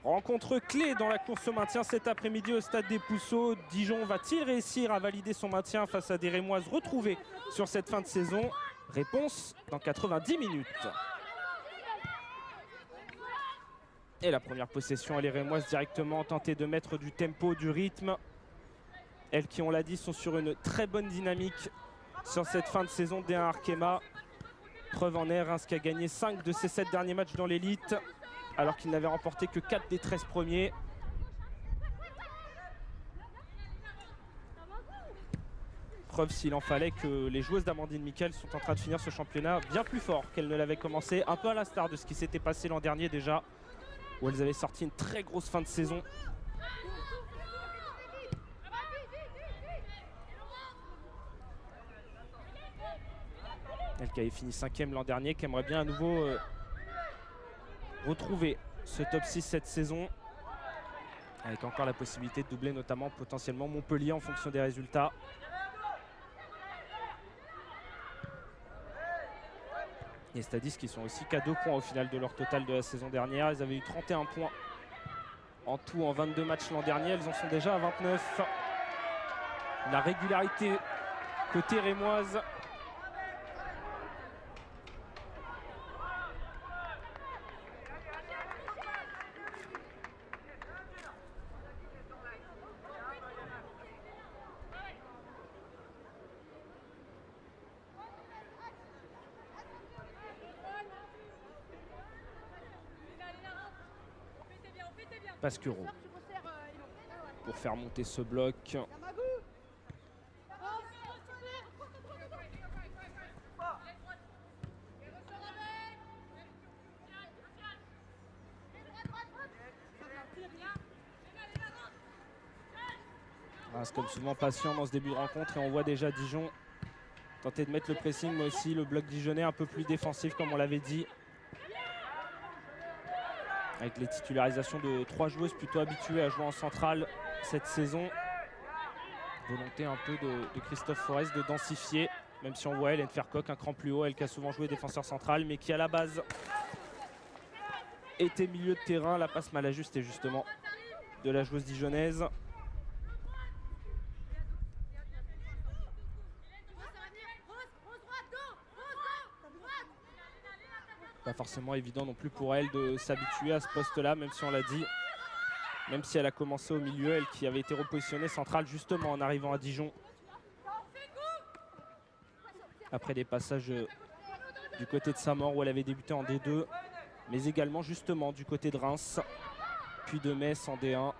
Rencontre clé dans la course au maintien cet après-midi au stade des Pousseaux. Dijon va-t-il réussir à valider son maintien face à des Rémoises retrouvées sur cette fin de saison? Réponse dans 90 minutes. Et la première possession, les Rémoises directement tenter de mettre du tempo, du rythme. Elles qui, on l'a dit, sont sur une très bonne dynamique sur cette fin de saison D1 Arkema. Preuve en est, Reims qui a gagné 5 de ses 7 derniers matchs dans l'élite, alors qu'il n'avait remporté que 4 des 13 premiers. Preuve, s'il en fallait, que les joueuses d'Amandine Miquel sont en train de finir ce championnat bien plus fort qu'elles ne l'avaient commencé, un peu à l'instar de ce qui s'était passé l'an dernier déjà, où elles avaient sorti une très grosse fin de saison. Elle qui avait fini 5e l'an dernier, qui aimerait bien à nouveau retrouver ce top 6 cette saison, avec encore la possibilité de doubler notamment potentiellement Montpellier en fonction des résultats. Les Stadis qui sont aussi qu'à 2 points au final de leur total de la saison dernière. Ils avaient eu 31 points en tout en 22 matchs l'an dernier. Elles en sont déjà à 29. La régularité côté rémoise. Pasquero pour faire monter ce bloc. C'est comme souvent patient dans ce début de rencontre et on voit déjà Dijon tenter de mettre le pressing, mais aussi le bloc dijonnais un peu plus défensif comme on l'avait dit. Avec les titularisations de 3 joueuses plutôt habituées à jouer en centrale cette saison. Volonté un peu de Christophe Forest de densifier, même si on voit Hélène Fercoq un cran plus haut, elle qui a souvent joué défenseur central, mais qui à la base était milieu de terrain. La passe mal ajustée justement de la joueuse dijonnaise. Pas forcément évident non plus pour elle de s'habituer à ce poste-là, même si on l'a dit. Même si elle a commencé au milieu, elle qui avait été repositionnée centrale justement en arrivant à Dijon. Après des passages du côté de Samor où elle avait débuté en D2, mais également justement du côté de Reims, puis de Metz en D1.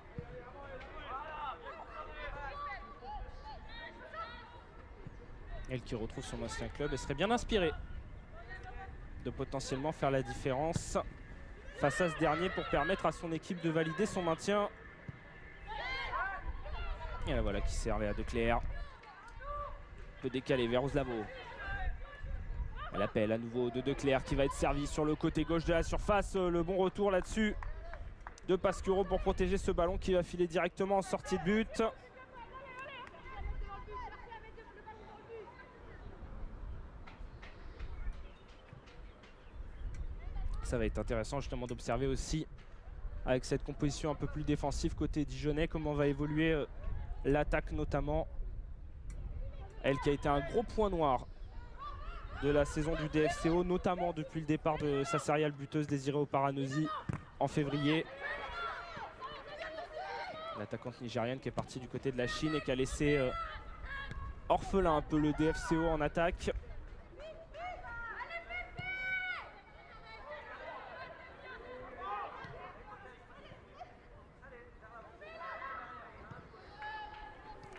Elle qui retrouve son ancien club et serait bien inspirée de potentiellement faire la différence face à ce dernier pour permettre à son équipe de valider son maintien. Et là voilà qui servait à Declercq. Peu décalé vers Oslavo. Elle appelle à nouveau de Declercq qui va être servi sur le côté gauche de la surface. Le bon retour là-dessus de Pasquero pour protéger ce ballon qui va filer directement en sortie de but. Ça va être intéressant justement d'observer aussi avec cette composition un peu plus défensive côté dijonnais comment va évoluer l'attaque notamment. Elle qui a été un gros point noir de la saison du DFCO, notamment depuis le départ de sa céréale buteuse Désirée Oparanosi en février. L'attaquante nigériane qui est partie du côté de la Chine et qui a laissé orphelin un peu le DFCO en attaque.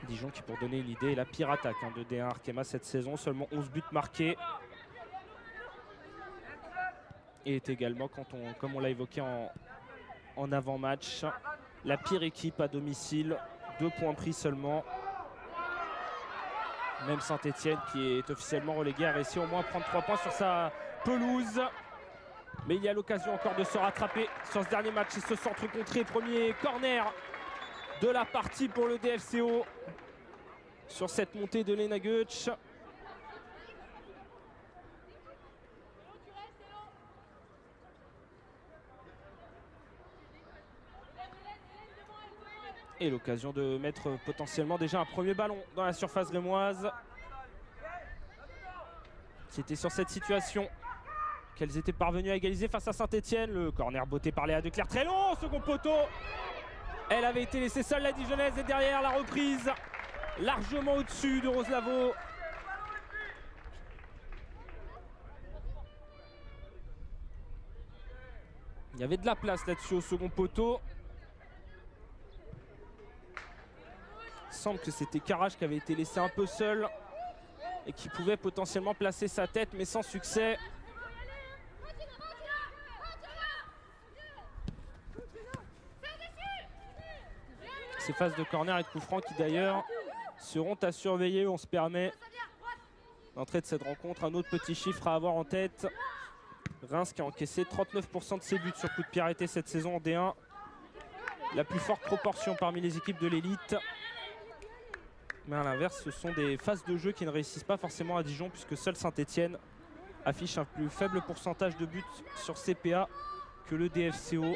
Dijon qui, pour donner une idée, est la pire attaque de D1 Arkema cette saison. Seulement 11 buts marqués. Et est également, comme on l'a évoqué en avant-match, la pire équipe à domicile. 2 points pris seulement. Même Saint-Etienne qui est officiellement relégué a réussi au moins à prendre 3 points sur sa pelouse. Mais il y a l'occasion encore de se rattraper sur ce dernier match et ce centre contré. Premier corner de la partie pour le DFCO sur cette montée de Lena Goetsch. Et l'occasion de mettre potentiellement déjà un premier ballon dans la surface rémoise. C'était sur cette situation qu'elles étaient parvenues à égaliser face à Saint-Etienne. Le corner botté par Léa Declercq, très long, second poteau. Elle avait été laissée seule, la Dijonnaise, et derrière la reprise, largement au-dessus de Rose Lavaux. Il y avait de la place là-dessus au second poteau. Il semble que c'était Carrage qui avait été laissé un peu seul et qui pouvait potentiellement placer sa tête, mais sans succès. Ces phases de corner et de coup franc qui d'ailleurs seront à surveiller. On se permet d'entrer de cette rencontre. Un autre petit chiffre à avoir en tête. Reims qui a encaissé 39% de ses buts sur coup de pied arrêté cette saison en D1. La plus forte proportion parmi les équipes de l'élite. Mais à l'inverse, ce sont des phases de jeu qui ne réussissent pas forcément à Dijon, puisque seul Saint-Etienne affiche un plus faible pourcentage de buts sur CPA que le DFCO,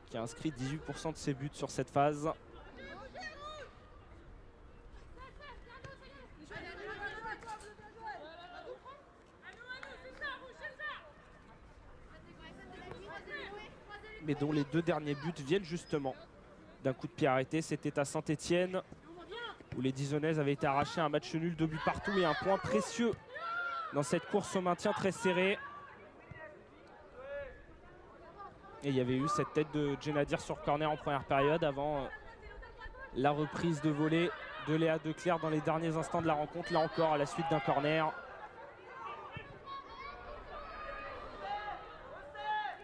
qui a inscrit 18% de ses buts sur cette phase. Mais dont les deux derniers buts viennent justement d'un coup de pied arrêté. C'était à Saint-Etienne, où les Dijonaises avaient été arrachées un match nul, 2 buts partout et un point précieux dans cette course au maintien très serrée. Et il y avait eu cette tête de Djenadir sur corner en première période avant la reprise de volée de Léa Declercq dans les derniers instants de la rencontre, là encore à la suite d'un corner.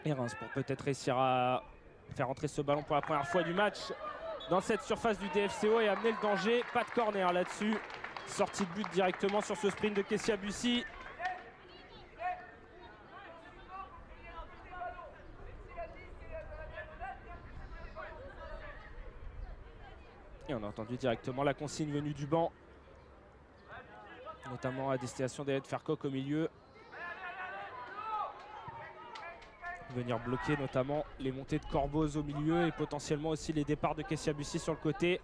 Et Reims pour peut-être réussir à faire entrer ce ballon pour la première fois du match dans cette surface du DFCO et amener le danger. Pas de corner là-dessus. Sortie de but directement sur ce sprint de Kessia Bussy. Et on a entendu directement la consigne venue du banc, notamment à destination d'Hélène Fercoq au milieu. Venir bloquer notamment les montées de Corboz au milieu et potentiellement aussi les départs de Kessia Bussy sur le côté.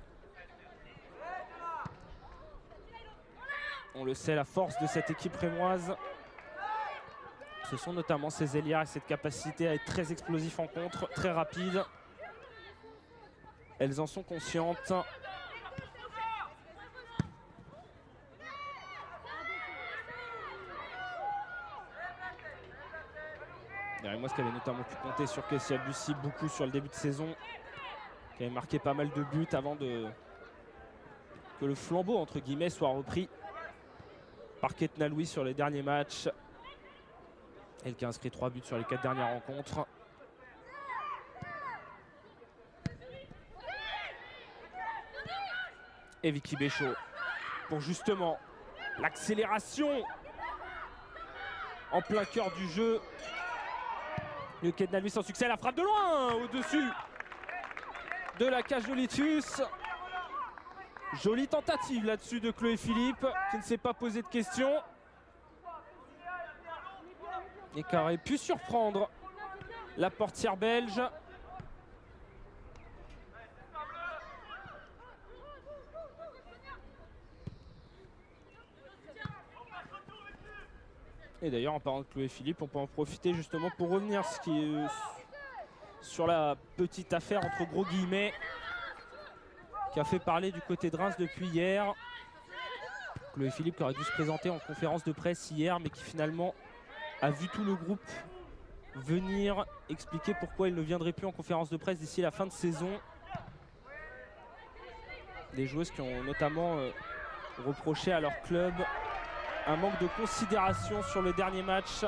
On le sait, la force de cette équipe rémoise, ce sont notamment ces ailières et cette capacité à être très explosif en contre, très rapide. Elles en sont conscientes. Moi, ce qui avait notamment pu compter sur Kessia Bussy beaucoup sur le début de saison, qui avait marqué pas mal de buts avant que le flambeau entre guillemets soit repris par Ketna Louis sur les derniers matchs. Elle qui a inscrit 3 buts sur les 4 dernières rencontres. Et Vicky Béchaud pour justement l'accélération en plein cœur du jeu. Le Ketna Louis sans succès, la frappe de loin au-dessus de la cage de Litius. Jolie tentative là-dessus de Chloé Philippe qui ne s'est pas posé de questions et qui aurait pu surprendre la portière belge. Et d'ailleurs, en parlant de Chloé Philippe, on peut en profiter justement pour revenir sur la petite affaire entre gros guillemets qui a fait parler du côté de Reims depuis hier. Chloé Philippe qui aurait dû se présenter en conférence de presse hier, mais qui finalement a vu tout le groupe venir expliquer pourquoi il ne viendrait plus en conférence de presse d'ici la fin de saison. Des joueuses qui ont notamment reproché à leur club un manque de considération sur le dernier match.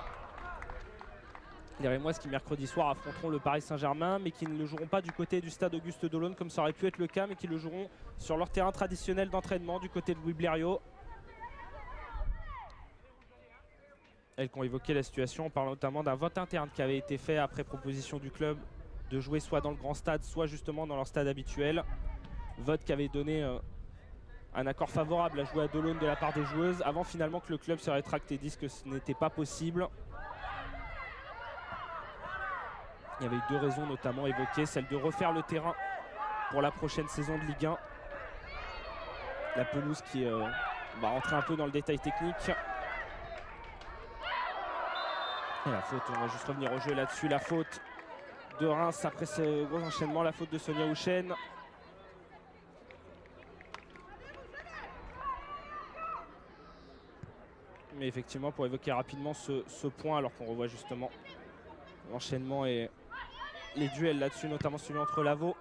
Les Rémoises qui mercredi soir affronteront le Paris Saint-Germain, mais qui ne le joueront pas du côté du stade Auguste Delaune comme ça aurait pu être le cas, mais qui le joueront sur leur terrain traditionnel d'entraînement du côté de Louis Blériot. Elles qui ont évoqué la situation, on parle notamment d'un vote interne qui avait été fait après proposition du club de jouer soit dans le grand stade, soit justement dans leur stade habituel. Vote qui avait donné un accord favorable à jouer à Delaune de la part des joueuses, avant finalement que le club se rétracte et dise que ce n'était pas possible. Il y avait eu 2 raisons notamment évoquées, celle de refaire le terrain pour la prochaine saison de Ligue 1. La pelouse qui va rentrer un peu dans le détail technique. Et la faute, on va juste revenir au jeu là-dessus. La faute de Reims après ce gros enchaînement, la faute de Sonia Houchen. Mais effectivement, pour évoquer rapidement ce point, alors qu'on revoit justement l'enchaînement et les duels là-dessus, notamment celui entre Lavaux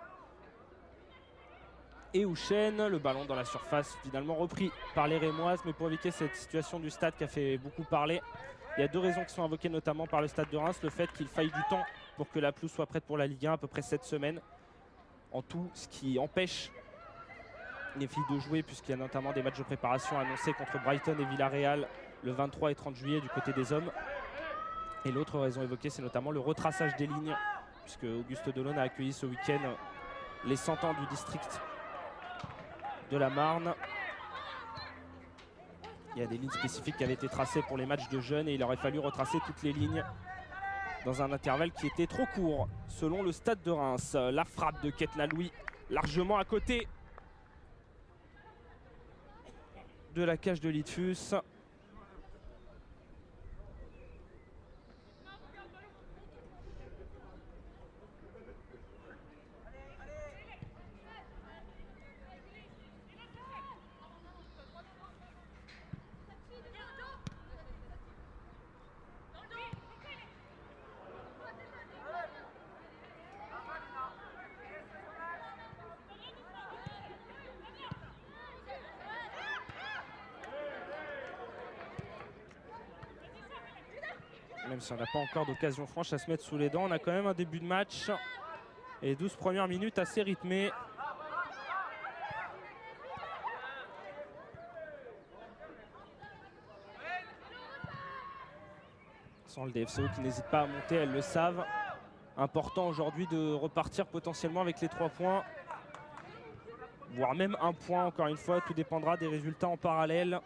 et Houchen. Le ballon dans la surface, finalement repris par les Rémoises. Mais pour évoquer cette situation du stade qui a fait beaucoup parler, il y a deux raisons qui sont invoquées notamment par le stade de Reims. Le fait qu'il faille du temps pour que la pelouse soit prête pour la Ligue 1, à peu près 7 semaines en tout, ce qui empêche les filles de jouer, puisqu'il y a notamment des matchs de préparation annoncés contre Brighton et Villarreal le 23 et 30 juillet du côté des hommes. Et l'autre raison évoquée, c'est notamment le retraçage des lignes, puisque Auguste Delaune a accueilli ce week-end les 100 ans du district de la Marne. Il y a des lignes spécifiques qui avaient été tracées pour les matchs de jeunes et il aurait fallu retracer toutes les lignes dans un intervalle qui était trop court selon le stade de Reims. La frappe de Ketna Louis largement à côté de la cage de Lidfus. Même si on n'a pas encore d'occasion franche à se mettre sous les dents, on a quand même un début de match et 12 premières minutes assez rythmées. Sans le DFCO qui n'hésite pas à monter, elles le savent. Important aujourd'hui de repartir potentiellement avec les 3 points, voire même 1 point encore une fois, tout dépendra des résultats en parallèle.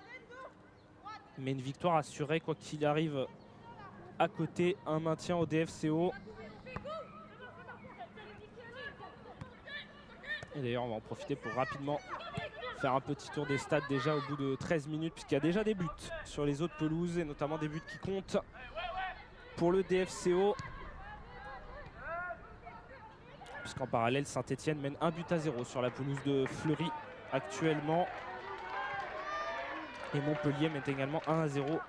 Mais une victoire assurée quoi qu'il arrive à côté, un maintien au DFCO. Et d'ailleurs on va en profiter pour rapidement faire un petit tour des stades déjà au bout de 13 minutes, puisqu'il y a déjà des buts sur les autres pelouses et notamment des buts qui comptent pour le DFCO. Puisqu'en parallèle Saint-Etienne mène 1-0 sur la pelouse de Fleury actuellement. Et Montpellier mène également 1-0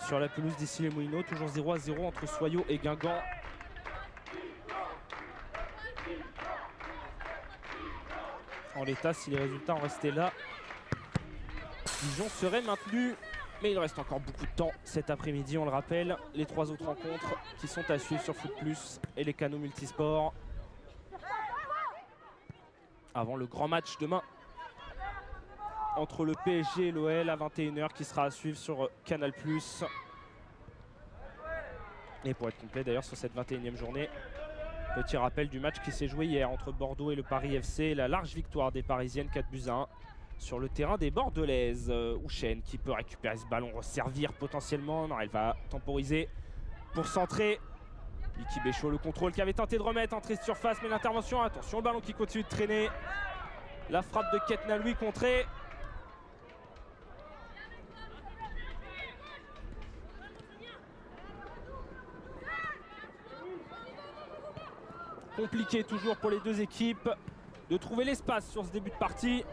sur la pelouse d'Issy-les-Moulineaux. Toujours 0-0 entre Soyaux et Guingamp. En l'état, si les résultats en restaient là, Dijon serait maintenu. Mais il reste encore beaucoup de temps cet après-midi, on le rappelle. Les 3 autres rencontres qui sont à suivre sur Foot Plus et les canaux multisports. Avant le grand match demain entre le PSG et l'OL à 21 h qui sera à suivre sur Canal+. Et pour être complet d'ailleurs sur cette 21e journée, petit rappel du match qui s'est joué hier entre Bordeaux et le Paris FC. La large victoire des Parisiennes 4-1 sur le terrain des Bordelaises. Houchen qui peut récupérer ce ballon, resservir potentiellement. Non, elle va temporiser pour centrer. Vicky Béchaud, le contrôle qui avait tenté de remettre, entrée de surface, mais l'intervention, attention, le ballon qui continue de traîner. La frappe de Ketna Louis contrée. Compliqué toujours pour les deux équipes de trouver l'espace sur ce début de partie.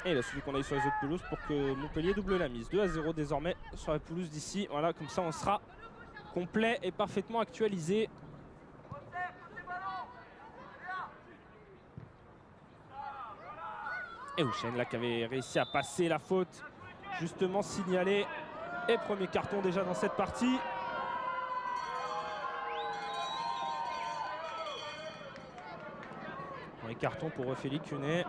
Et là, celui qu'on a eu sur les autres pelouses pour que Montpellier double la mise. 2-0 désormais sur la pelouse d'ici. Voilà, comme ça on sera complet et parfaitement actualisé. Et Houchen là qui avait réussi à passer la faute justement signalée. Et premier carton déjà dans cette partie. Premier carton pour Ophélie Cunet.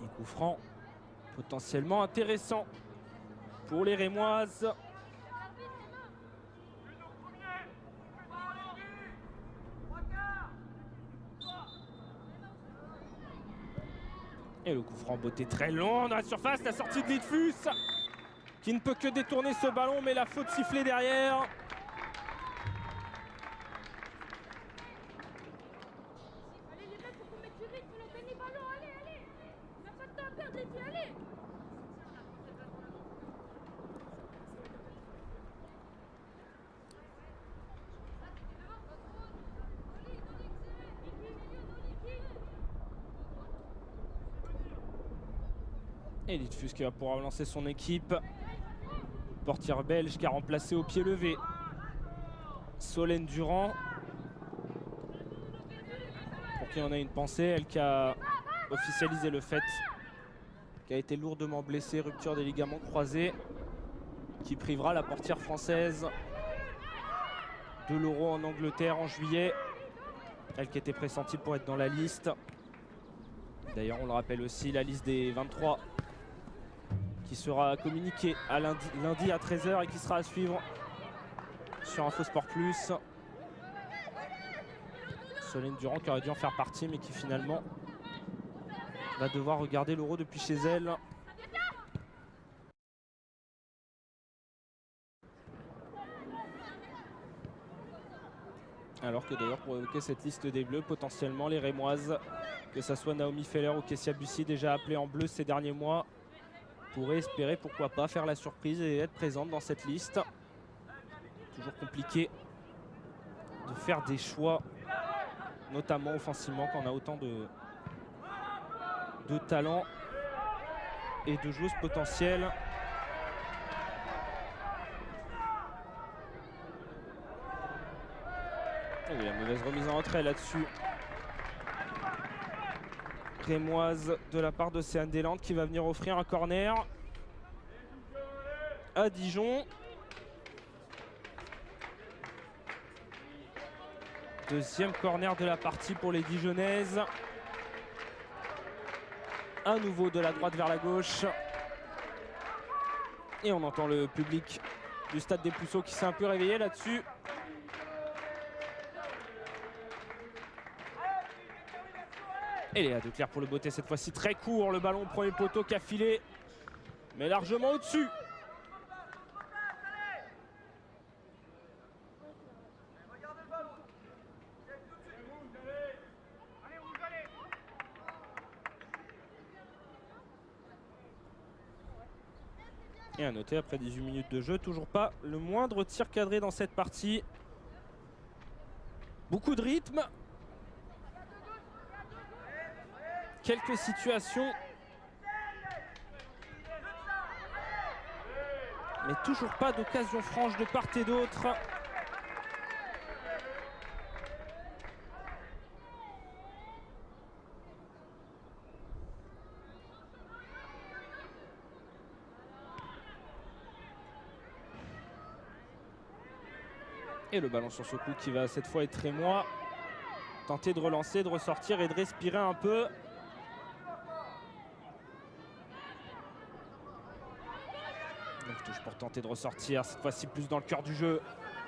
Et coup franc potentiellement intéressant pour les Rémoises. Et le coup franc en beauté très long dans la surface, la sortie de Lidfus qui ne peut que détourner ce ballon, mais la faute sifflée derrière. Allez les mecs, faut qu'on mette du rythme, on gagne les ballons, allez, allez. On n'a pas de temps à perdre les filles, allez. Et Lidfus qui va pouvoir relancer son équipe. Portière belge qui a remplacé au pied levé Solène Durand, pour qui on a une pensée, elle qui a officialisé le fait, qui a été lourdement blessée, rupture des ligaments croisés, qui privera la portière française de l'Euro en Angleterre en juillet. Elle qui était pressentie pour être dans la liste. D'ailleurs on le rappelle aussi, la liste des 23 qui sera communiquée à lundi à 13 h et qui sera à suivre sur Infosport Plus. Solène Durand qui aurait dû en faire partie mais qui finalement va devoir regarder l'Euro depuis chez elle. Alors que d'ailleurs pour évoquer cette liste des Bleus, potentiellement les Rémoises, que ce soit Naomi Feller ou Kessia Bussy, déjà appelées en bleu ces derniers mois, pourraient espérer pourquoi pas faire la surprise et être présente dans cette liste. Toujours compliqué de faire des choix, notamment offensivement, quand on a autant de talent et de joueuses potentielles. Oh, la mauvaise remise en retrait là-dessus. Rémoise de la part d'Océane Deslandes qui va venir offrir un corner à Dijon. Deuxième corner de la partie pour les Dijonnaises. À nouveau de la droite vers la gauche. Et on entend le public du stade des Pousseaux qui s'est un peu réveillé là-dessus. Et Léa Declercq pour le beauté, cette fois-ci très court. Le ballon au premier poteau qui a filé, mais largement au-dessus. Et à noter, après 18 minutes de jeu, toujours pas le moindre tir cadré dans cette partie. Beaucoup de rythme. Quelques situations. Mais toujours pas d'occasion franche de part et d'autre. Et le ballon sur ce coup qui va cette fois être Rémois. Tenter de relancer, de ressortir et de respirer un peu. Touche pour tenter de ressortir, cette fois-ci plus dans le cœur du jeu.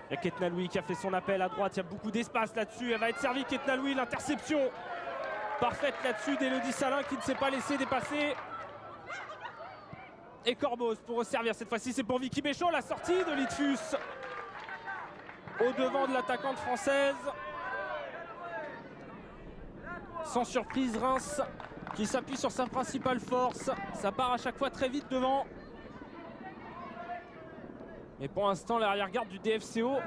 Il y a Ketna Louis qui a fait son appel à droite, il y a beaucoup d'espace là-dessus. Elle va être servie, Ketna Louis, l'interception parfaite là-dessus d'Élodie Salin qui ne s'est pas laissé dépasser. Et Corboz pour resservir, cette fois-ci c'est pour Vicky Béchot, la sortie de Lidfus au devant de l'attaquante française. Sans surprise, Reims qui s'appuie sur sa principale force. Ça part à chaque fois très vite devant. Mais pour l'instant, l'arrière-garde du DFCO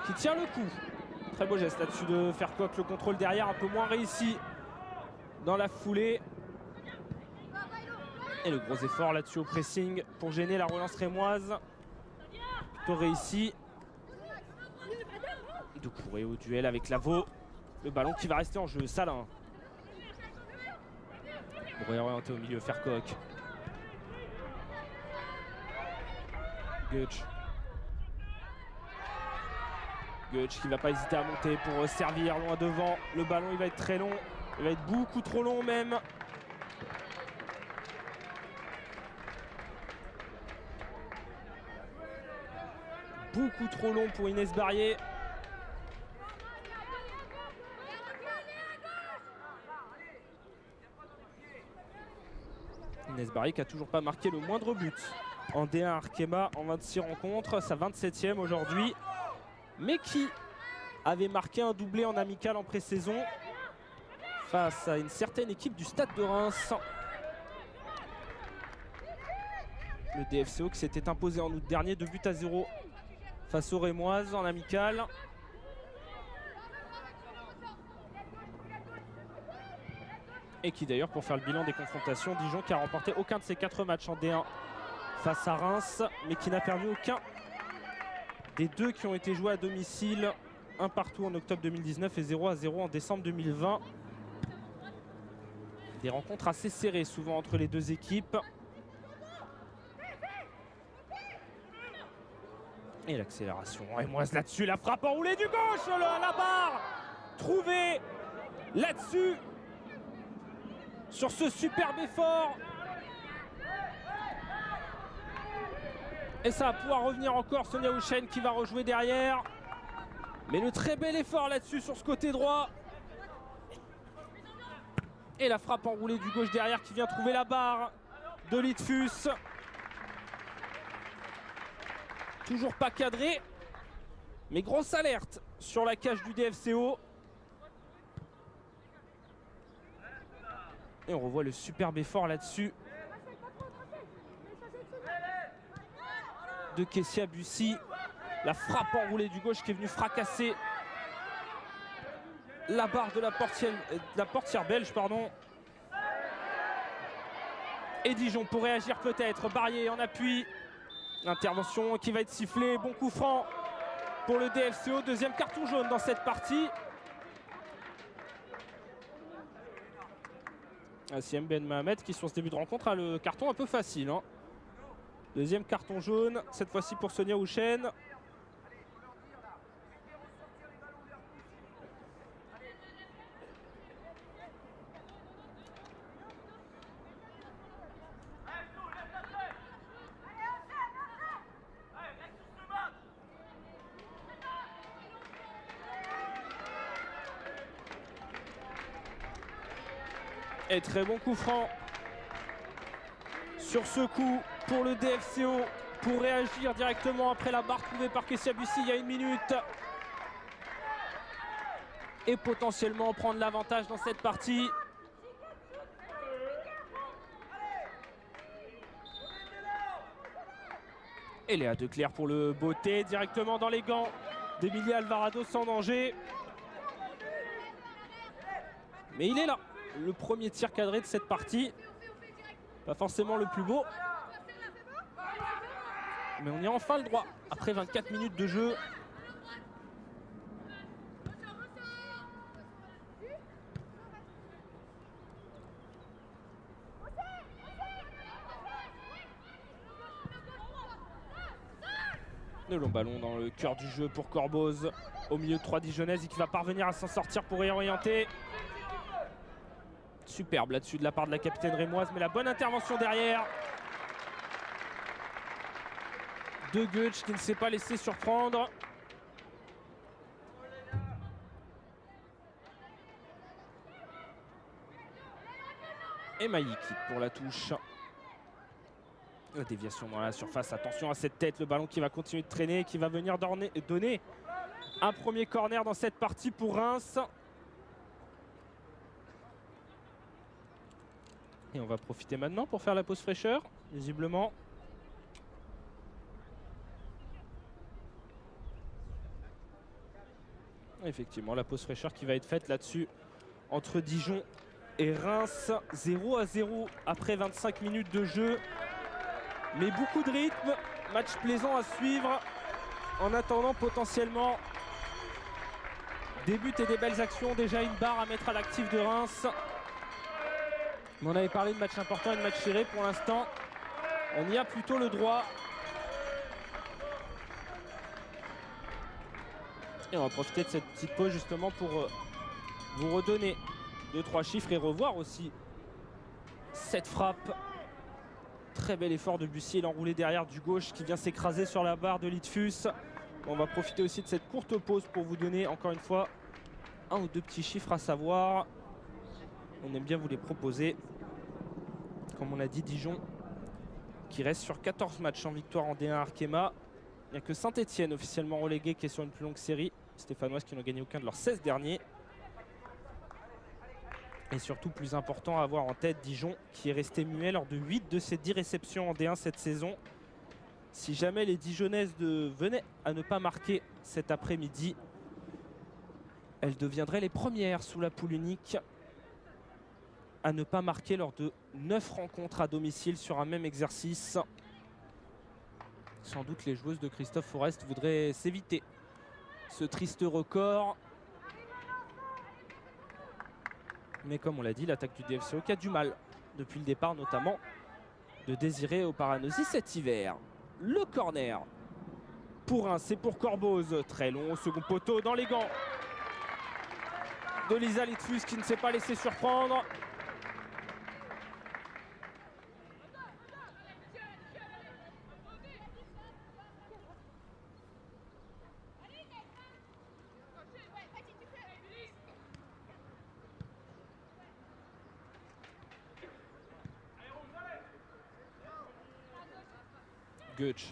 qui tient le coup. Très beau geste là-dessus de faire coque. Le contrôle derrière un peu moins réussi dans la foulée. Et le gros effort là-dessus au pressing pour gêner la relance rémoise. Plutôt réussi. Doucouré au duel avec Lavaux. Le ballon qui va rester en jeu. Salin. Pour réorienter au milieu, faire coque. Götsch qui va pas hésiter à monter pour servir loin devant. Le ballon il va être très long, il va être beaucoup trop long même. Beaucoup trop long pour Inès Barrier. Nesbari qui a toujours pas marqué le moindre but en D1 Arkema en 26 rencontres, sa 27e aujourd'hui, mais qui avait marqué un doublé en amical en pré-saison face à une certaine équipe du Stade de Reims. Le DFCO qui s'était imposé en août dernier 2-0 face aux Rémoises en amical. Et qui d'ailleurs, pour faire le bilan des confrontations, Dijon qui a remporté aucun de ses 4 matchs en D1 face à Reims, mais qui n'a perdu aucun des 2 qui ont été joués à domicile, un partout en octobre 2019 et 0-0 en décembre 2020. Des rencontres assez serrées souvent entre les deux équipes. Et l'accélération rémoise là-dessus, la frappe enroulée du gauche, la barre trouvée là-dessus sur ce superbe effort. Et ça va pouvoir revenir encore, Sonia Houchen qui va rejouer derrière. Mais le très bel effort là-dessus sur ce côté droit. Et la frappe enroulée du gauche derrière qui vient trouver la barre de Litfus. Toujours pas cadré, mais grosse alerte sur la cage du DFCO. Et on revoit le superbe effort là-dessus de Kessia Bussi. La frappe enroulée du gauche qui est venue fracasser la barre de la portière belge, pardon. Et Dijon pour réagir peut-être, Barrier en appui. Intervention qui va être sifflée, bon coup franc pour le DFCO, deuxième carton jaune dans cette partie. Siem Ben Mohamed qui sur ce début de rencontre a le carton un peu facile, hein. Deuxième carton jaune, cette fois-ci pour Sonia Houchen. Et très bon coup franc sur ce coup pour le DFCO pour réagir directement après la barre trouvée par Kessia Bussi il y a 1 minute et potentiellement prendre l'avantage dans cette partie. Et Léa Declercq pour le beauté directement dans les gants d'Emilia Alvarado sans danger. Mais il est là. Le premier tir cadré de cette partie. Pas forcément le plus beau. Mais on y a enfin le droit. Après 24 minutes de jeu. Le long ballon dans le cœur du jeu pour Corboz. Au milieu de 3 Dijonnaises et qui va parvenir à s'en sortir pour réorienter. Superbe là-dessus de la part de la capitaine rémoise, mais la bonne intervention derrière de Goetsch qui ne s'est pas laissé surprendre. Et Maïki pour la touche. La déviation dans la surface, attention à cette tête, le ballon qui va continuer de traîner, qui va venir donner un premier corner dans cette partie pour Reims. Et on va profiter maintenant pour faire la pause fraîcheur, visiblement. Effectivement, la pause fraîcheur qui va être faite là-dessus entre Dijon et Reims. 0-0 après 25 minutes de jeu. Mais beaucoup de rythme, match plaisant à suivre. En attendant potentiellement des buts et des belles actions. Déjà une barre à mettre à l'actif de Reims. Mais on avait parlé de match important et de match serré. Pour l'instant, on y a plutôt le droit. Et on va profiter de cette petite pause justement pour vous redonner 2-3 chiffres et revoir aussi cette frappe. Très bel effort de Bussi et l'enroulé derrière du gauche qui vient s'écraser sur la barre de Litfus. On va profiter aussi de cette courte pause pour vous donner encore une fois 1 ou 2 petits chiffres à savoir. On aime bien vous les proposer. Comme on a dit, Dijon qui reste sur 14 matchs en victoire en D1 Arkema. Il n'y a que Saint-Etienne officiellement relégué qui est sur une plus longue série. Stéphanoises qui n'ont gagné aucun de leurs 16 derniers. Et surtout, plus important à avoir en tête, Dijon qui est resté muet lors de 8 de ses 10 réceptions en D1 cette saison. Si jamais les Dijonnaises venaient à ne pas marquer cet après-midi, elles deviendraient les premières sous la poule unique à ne pas marquer lors de 9 rencontres à domicile sur un même exercice. Sans doute les joueuses de Christophe Forest voudraient s'éviter ce triste record. Mais comme on l'a dit, l'attaque du DFCO qui a du mal, depuis le départ notamment, de Désiré Oparanosi cet hiver. Le corner pour un, c'est pour Corboz. Très long, second poteau dans les gants de Lisa Litfus qui ne s'est pas laissé surprendre. Goetsch.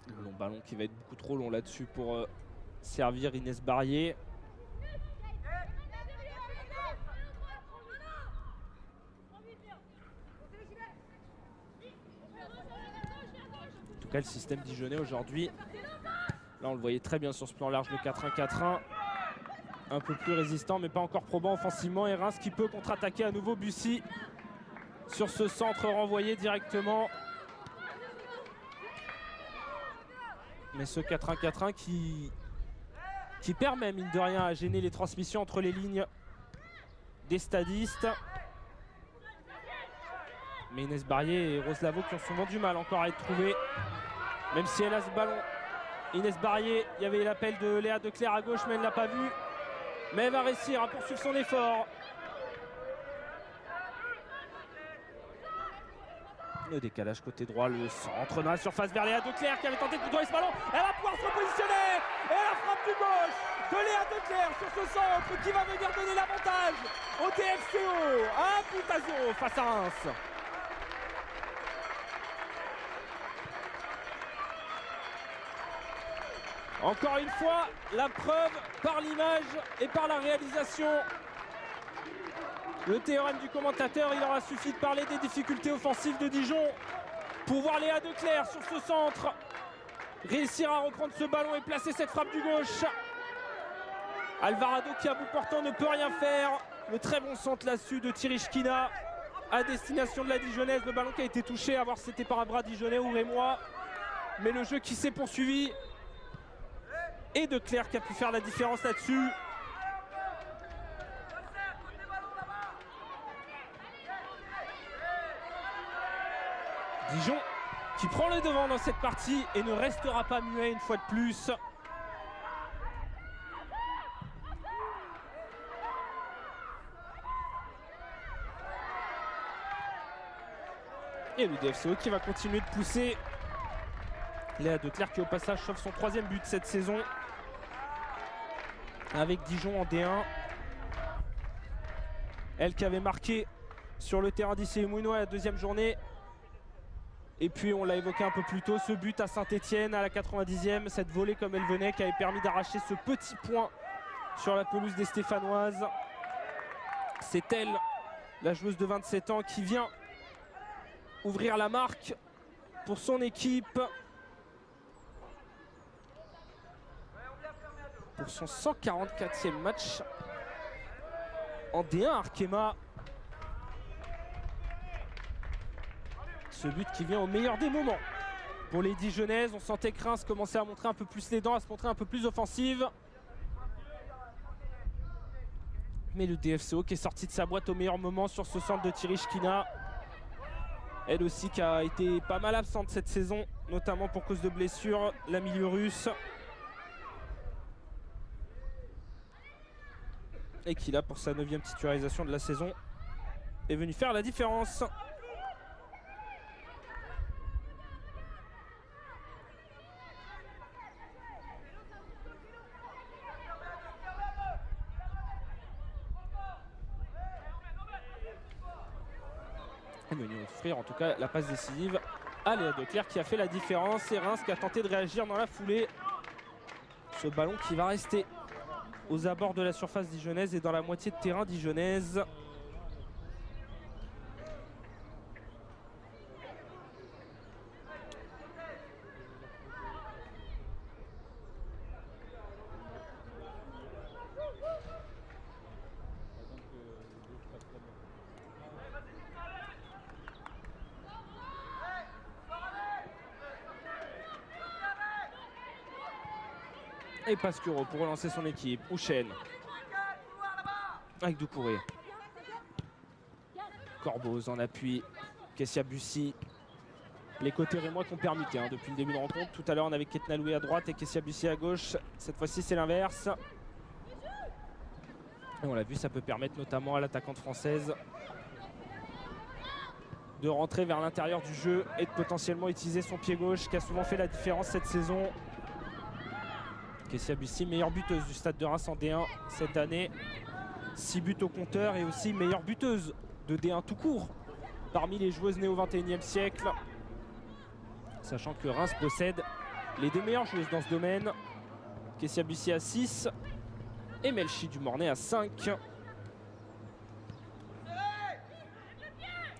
Le long ballon qui va être beaucoup trop long là-dessus pour servir Inès Barrier. En tout cas, le système dijonnais aujourd'hui, là on le voyait très bien sur ce plan large, le 4-1-4-1. Un peu plus résistant mais pas encore probant offensivement. Et Reims qui peut contre-attaquer à nouveau. Bussy sur ce centre renvoyé directement. Mais ce 4-1-4-1 qui permet mine de rien à gêner les transmissions entre les lignes des stadistes. Mais Inès Barrier et Rose Lavaux qui ont souvent du mal encore à être trouvées. Même si elle a ce ballon. Inès Barrier, il y avait l'appel de Léa Declercq à gauche mais elle ne l'a pas vu. Mais elle va réussir à poursuivre son effort. Le décalage côté droit, le centre dans la surface vers Léa Declercq qui avait tenté de contrôler ce ballon. Elle va pouvoir se repositionner. Et la frappe du gauche de Léa Declercq sur ce centre qui va venir donner l'avantage au DFCO. 1-0 face à Reims. Encore une fois, la preuve par l'image et par la réalisation. Le théorème du commentateur, il aura suffi de parler des difficultés offensives de Dijon pour voir Léa Declercq sur ce centre réussir à reprendre ce ballon et placer cette frappe du gauche. Alvarado qui à bout portant ne peut rien faire. Le très bon centre là-dessus de Tirishkina à destination de la Dijonnaise. Le ballon qui a été touché, à voir si c'était par un bras dijonnais ou rémois. Mais le jeu qui s'est poursuivi. Et Declercq qui a pu faire la différence là-dessus. Dijon qui prend le devant dans cette partie et ne restera pas muet une fois de plus. Et le DFCO qui va continuer de pousser. Léa Declercq qui au passage sauve son 3e but cette saison. Avec Dijon en D1. Elle qui avait marqué sur le terrain d'Issy Mouinois la 2e journée. Et puis on l'a évoqué un peu plus tôt, ce but à Saint-Etienne à la 90e, cette volée comme elle venait qui avait permis d'arracher ce petit point sur la pelouse des Stéphanoises. C'est elle, la joueuse de 27 ans, qui vient ouvrir la marque pour son équipe. Pour son 144e match en D1 Arkema. Ce but qui vient au meilleur des moments pour les Dijonnaises. On sentait que Reims commençait à montrer un peu plus les dents, à se montrer un peu plus offensive. Mais le DFCO qui est sorti de sa boîte au meilleur moment sur ce centre de Tirishkina. Elle aussi qui a été pas mal absente cette saison, notamment pour cause de blessures, la milieu russe. Et qui là pour sa 9e titularisation de la saison est venu faire la différence. venir offrir en tout cas la passe décisive à Léa Declercq qui a fait la différence. Et Reims qui a tenté de réagir dans la foulée. Ce ballon qui va rester aux abords de la surface dijonnaise et dans la moitié de terrain dijonnaise. Et Pasquero pour relancer son équipe. Houchen avec Doucouré. Corboz en appui. Kessia Bussy. Les côtés rémois qui ont permuté depuis le début de rencontre. Tout à l'heure on avait Ketna Loué à droite et Kessia Bussy à gauche. Cette fois-ci c'est l'inverse. Et on l'a vu, ça peut permettre notamment à l'attaquante française de rentrer vers l'intérieur du jeu et de potentiellement utiliser son pied gauche qui a souvent fait la différence cette saison. Kessia Bussy, meilleure buteuse du Stade de Reims en D1 cette année. 6 buts au compteur et aussi meilleure buteuse de D1 tout court parmi les joueuses nées au XXIe siècle. Sachant que Reims possède les deux meilleures joueuses dans ce domaine. Kessia Bussy à 6 et Melchi Dumornay à 5.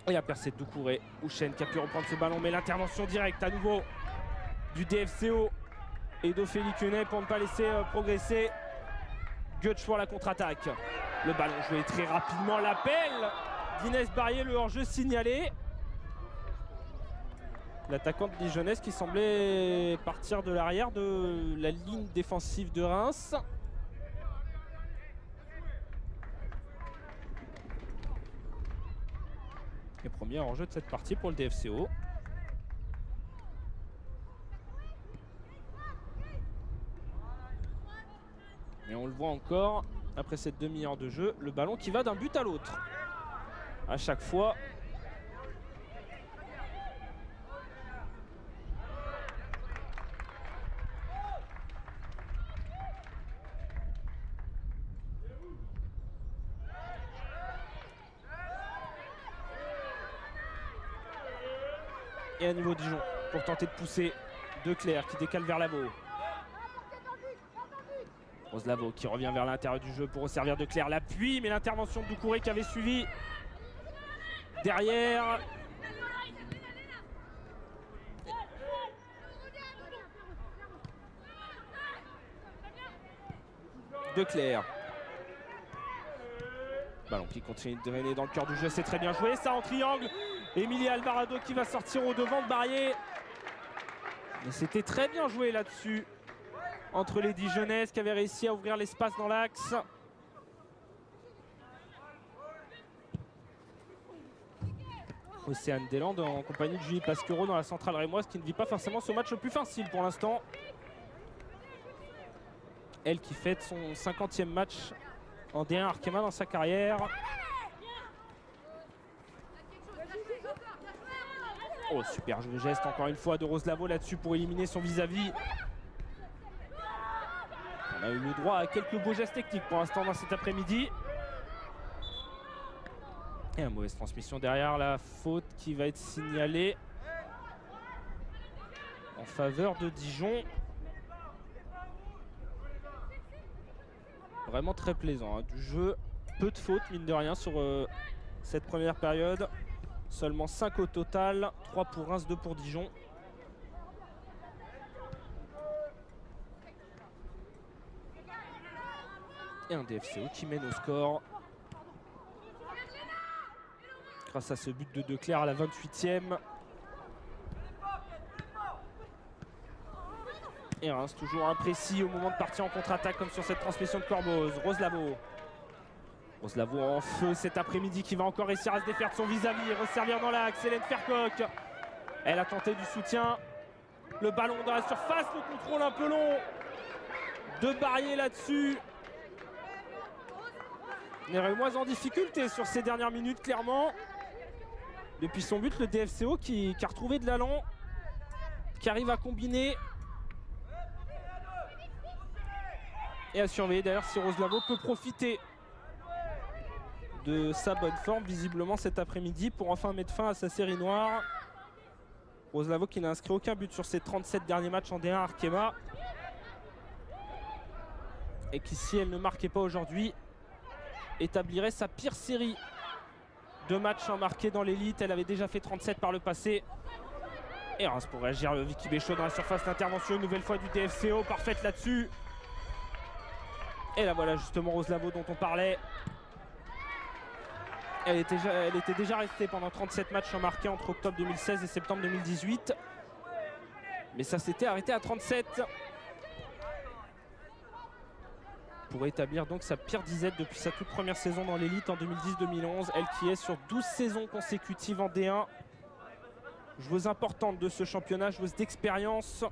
Et la percée de Doucouré. Houchen qui a pu reprendre ce ballon, mais l'intervention directe à nouveau du DFCO et d'Ophélie Quenet pour ne pas laisser progresser Goetsch pour la contre-attaque. Le ballon joué très rapidement, l'appel d'Inès Barrier, le hors-jeu signalé. L'attaquante dijonnaise qui semblait partir de l'arrière de la ligne défensive de Reims. Et premier hors-jeu de cette partie pour le DFCO. Et on le voit encore, après cette demi-heure de jeu, le ballon qui va d'un but à l'autre. À chaque fois. Et à niveau Dijon, pour tenter de pousser Declercq qui décale vers Lavaux. Rose Lavaux qui revient vers l'intérieur du jeu pour resservir Declercq. L'appui, mais l'intervention de Doucouré qui avait suivi derrière. Declercq. Ballon qui continue de drainer dans le cœur du jeu, c'est très bien joué. Ça en triangle. Emilia Alvarado qui va sortir au devant de Barrier. Mais c'était très bien joué là-dessus. Entre les Dijonnaises qui avaient réussi à ouvrir l'espace dans l'axe. Océane Deslandes en compagnie de Julie Pasquero dans la centrale rémoise qui ne vit pas forcément ce match le plus facile pour l'instant. Elle qui fête son 50e match en D1 Arkema dans sa carrière. Oh, super geste encore une fois de Rose Lavaux là-dessus pour éliminer son vis-à-vis. On a eu le droit à quelques beaux gestes techniques pour l'instant dans cet après-midi. Et une mauvaise transmission derrière, la faute qui va être signalée en faveur de Dijon. Vraiment très plaisant du jeu. Peu de fautes mine de rien sur cette première période. Seulement 5 au total, 3 pour Reims, 2 pour Dijon. Et un DFCO qui mène au score. Grâce à ce but de Declercq à la 28e. Et Reims toujours imprécis au moment de partir en contre-attaque comme sur cette transmission de Corboz. Rose Lavaux. Rose Lavaux en feu cet après-midi qui va encore réussir à se défaire de son vis-à-vis et resservir dans l'axe. Hélène Fercoq. Elle a tenté du soutien. Le ballon dans la surface, le contrôle un peu long de Barrier là-dessus. Les Rémoises en difficulté sur ces dernières minutes, clairement. Depuis son but, le DFCO qui a retrouvé de l'allant, qui arrive à combiner. Et à surveiller d'ailleurs si Rose Lavaux peut profiter de sa bonne forme visiblement cet après-midi pour enfin mettre fin à sa série noire. Rose-Lavaux qui n'a inscrit aucun but sur ses 37 derniers matchs en D1 Arkema. Et qui, si elle ne marquait pas aujourd'hui, établirait sa pire série de matchs marqués dans l'élite. Elle avait déjà fait 37 par le passé. Et Reims pour réagir, le Vicky Béchaud dans la surface d'intervention, une nouvelle fois du DFCO, parfaite là-dessus. Et là voilà justement Rose-Lavaux dont on parlait. Elle était déjà restée pendant 37 matchs marqués entre octobre 2016 et septembre 2018. Mais ça s'était arrêté à 37. Pour établir donc sa pire disette depuis sa toute première saison dans l'élite en 2010-2011. Elle qui est sur 12 saisons consécutives en D1. Joueuse importante de ce championnat, joueuse d'expérience.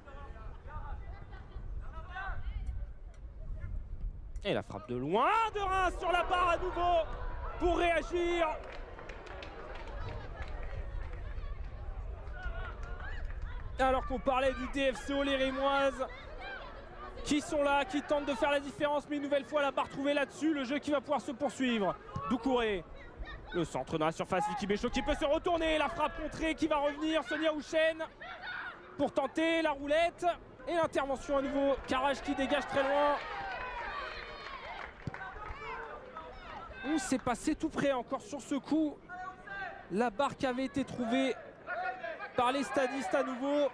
Et la frappe de loin de Reims sur la barre à nouveau pour réagir. Alors qu'on parlait du DFCO, les Rémoises qui sont là, qui tentent de faire la différence, mais une nouvelle fois la barre trouvée là-dessus. Le jeu qui va pouvoir se poursuivre. Doucouré. Le centre dans la surface, Vicky Béchaud qui peut se retourner. La frappe contrée qui va revenir. Sonia Houchen pour tenter la roulette. Et l'intervention à nouveau. Carrage qui dégage très loin. On s'est passé tout près encore sur ce coup. La barre qui avait été trouvée par les stadistes à nouveau.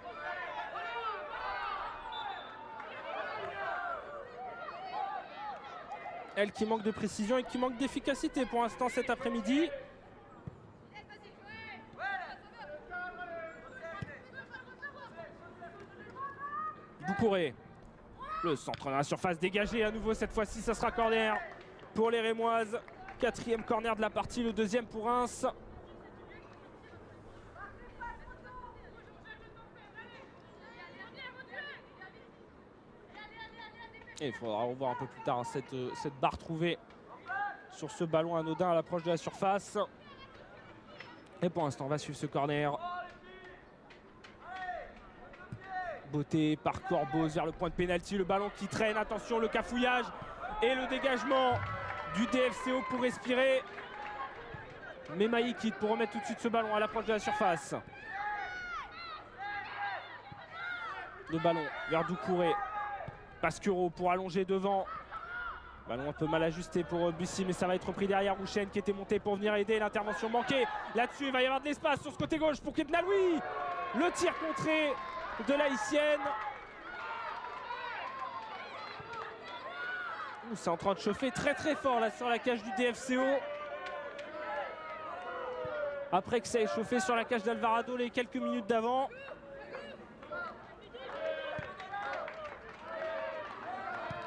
Elle qui manque de précision et qui manque d'efficacité pour l'instant cet après-midi. Doucouré. Le centre dans la surface dégagé à nouveau cette fois-ci, ça sera corner pour les Rémoises. 4e corner de la partie, le 2e pour Reims. Et il faudra revoir un peu plus tard cette barre trouvée sur ce ballon anodin à l'approche de la surface. Et pour l'instant, on va suivre ce corner. Beauté par Corboz vers le point de pénalty. Le ballon qui traîne. Attention, le cafouillage et le dégagement du DFCO pour respirer. Mais Maï quitte pour remettre tout de suite ce ballon à l'approche de la surface. Le ballon vers Doucouré. Pasquereau pour allonger devant. Ballon un peu mal ajusté pour Bussy, mais ça va être repris derrière. Houchen qui était monté pour venir aider. L'intervention manquée. Là-dessus, il va y avoir de l'espace sur ce côté gauche pour Kebnaloui. Le tir contré de l'Haïtienne. C'est en train de chauffer très très fort là sur la cage du DFCO. Après que ça ait chauffé sur la cage d'Alvarado les quelques minutes d'avant.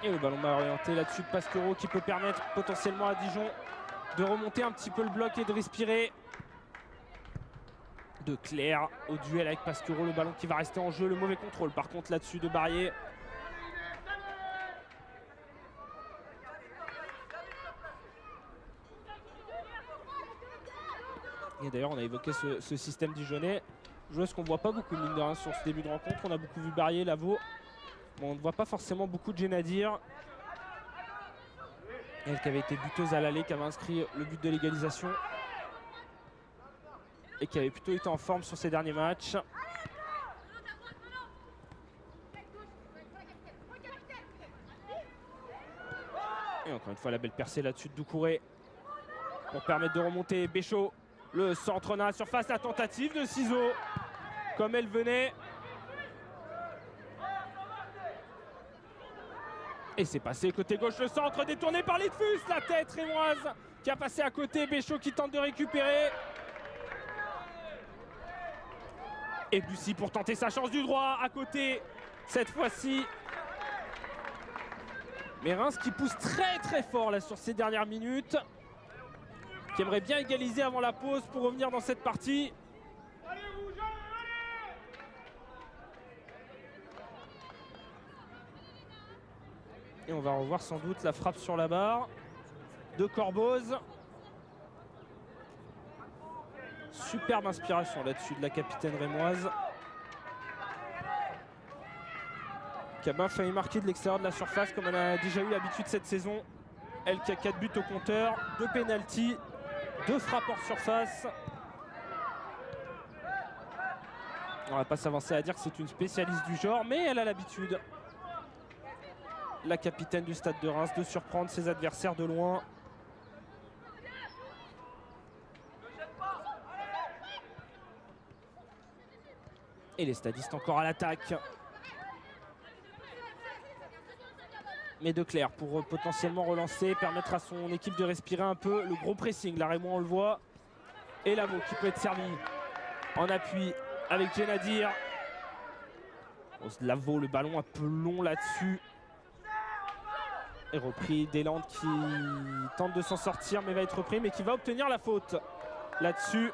Et le ballon mal orienté là-dessus de Pasquereau qui peut permettre potentiellement à Dijon de remonter un petit peu le bloc et de respirer. De Claire au duel avec Pasquereau, le ballon qui va rester en jeu. Le mauvais contrôle par contre là-dessus de Barrier. Et d'ailleurs on a évoqué ce système dijonnais. Joueuse qu'on ne voit pas beaucoup mine de rien sur ce début de rencontre. On a beaucoup vu Barrier, Lavaux. Bon, on ne voit pas forcément beaucoup de Genadir. Elle qui avait été buteuse à l'aller, qui avait inscrit le but de l'égalisation. Et qui avait plutôt été en forme sur ses derniers matchs. Et encore une fois la belle percée là-dessus de Doucouré. Pour permettre de remonter Béchaud. Le centre dans la surface, la tentative de ciseaux. Comme elle venait. Et c'est passé côté gauche, le centre détourné par Litfus. La tête rémoise qui a passé à côté. Béchaud qui tente de récupérer. Et Bussy pour tenter sa chance du droit à côté cette fois-ci. Mais Reims qui pousse très très fort là sur ces dernières minutes. Qui aimerait bien égaliser avant la pause pour revenir dans cette partie. Et on va revoir sans doute la frappe sur la barre de Corboz. Superbe inspiration là-dessus de la capitaine rémoise. Qui a bien failli marquer de l'extérieur de la surface comme elle a déjà eu l'habitude cette saison. Elle qui a 4 buts au compteur, 2 pénaltys 2 frappes hors surface. On va pas s'avancer à dire que c'est une spécialiste du genre, mais elle a l'habitude, la capitaine du Stade de Reims, de surprendre ses adversaires de loin. Et les stadistes encore à l'attaque. Mais Declercq pour potentiellement relancer, permettre à son équipe de respirer un peu. Le gros pressing, là Raymond on le voit. Et Lavaux qui peut être servi en appui avec Genadir. Lavaux, le ballon un peu long là-dessus. Et repris Deslandes qui tente de s'en sortir mais va être repris, mais qui va obtenir la faute là-dessus.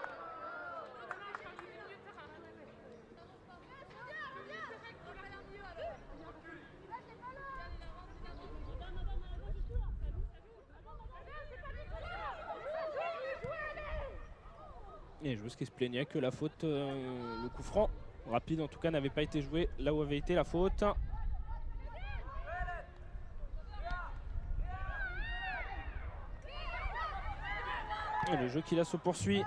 Et joueuse qui se plaignait que la faute, le coup franc rapide en tout cas, n'avait pas été joué là où avait été la faute. Et le jeu qui là se poursuit.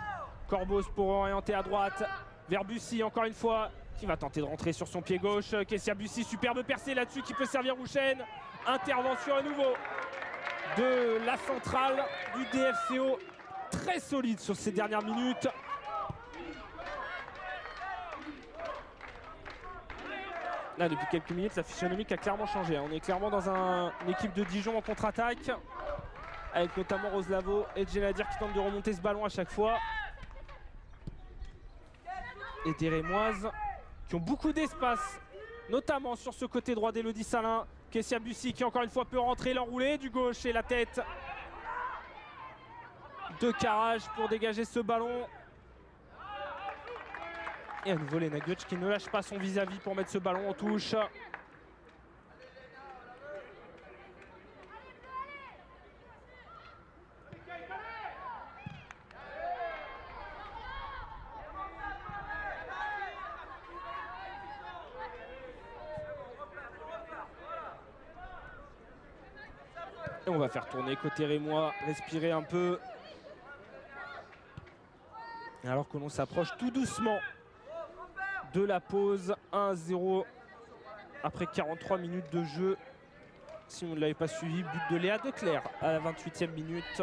Corbos pour orienter à droite vers Bussy encore une fois, qui va tenter de rentrer sur son pied gauche. Kessia Bussy, superbe percée là-dessus qui peut servir Rouchen. Intervention à nouveau de la centrale du DFCO, très solide sur ces dernières minutes. Là, depuis quelques minutes, la physionomie a clairement changé. On est clairement dans une équipe de Dijon en contre-attaque, avec notamment Rose Lavaux et Genadir qui tentent de remonter ce ballon à chaque fois. Et des Rémoises qui ont beaucoup d'espace, notamment sur ce côté droit d'Elodie Salin. Kessia Bussy qui encore une fois peut rentrer, l'enrouler du gauche et la tête de Carrage pour dégager ce ballon. Et à nouveau Lena Götz qui ne lâche pas son vis-à-vis pour mettre ce ballon en touche. Et on va faire tourner côté rémois, respirer un peu. Alors que l'on s'approche tout doucement de la pause. 1-0 après 43 minutes de jeu. Si vous ne l'avez pas suivi, but de Léa Declercq à la 28e minute.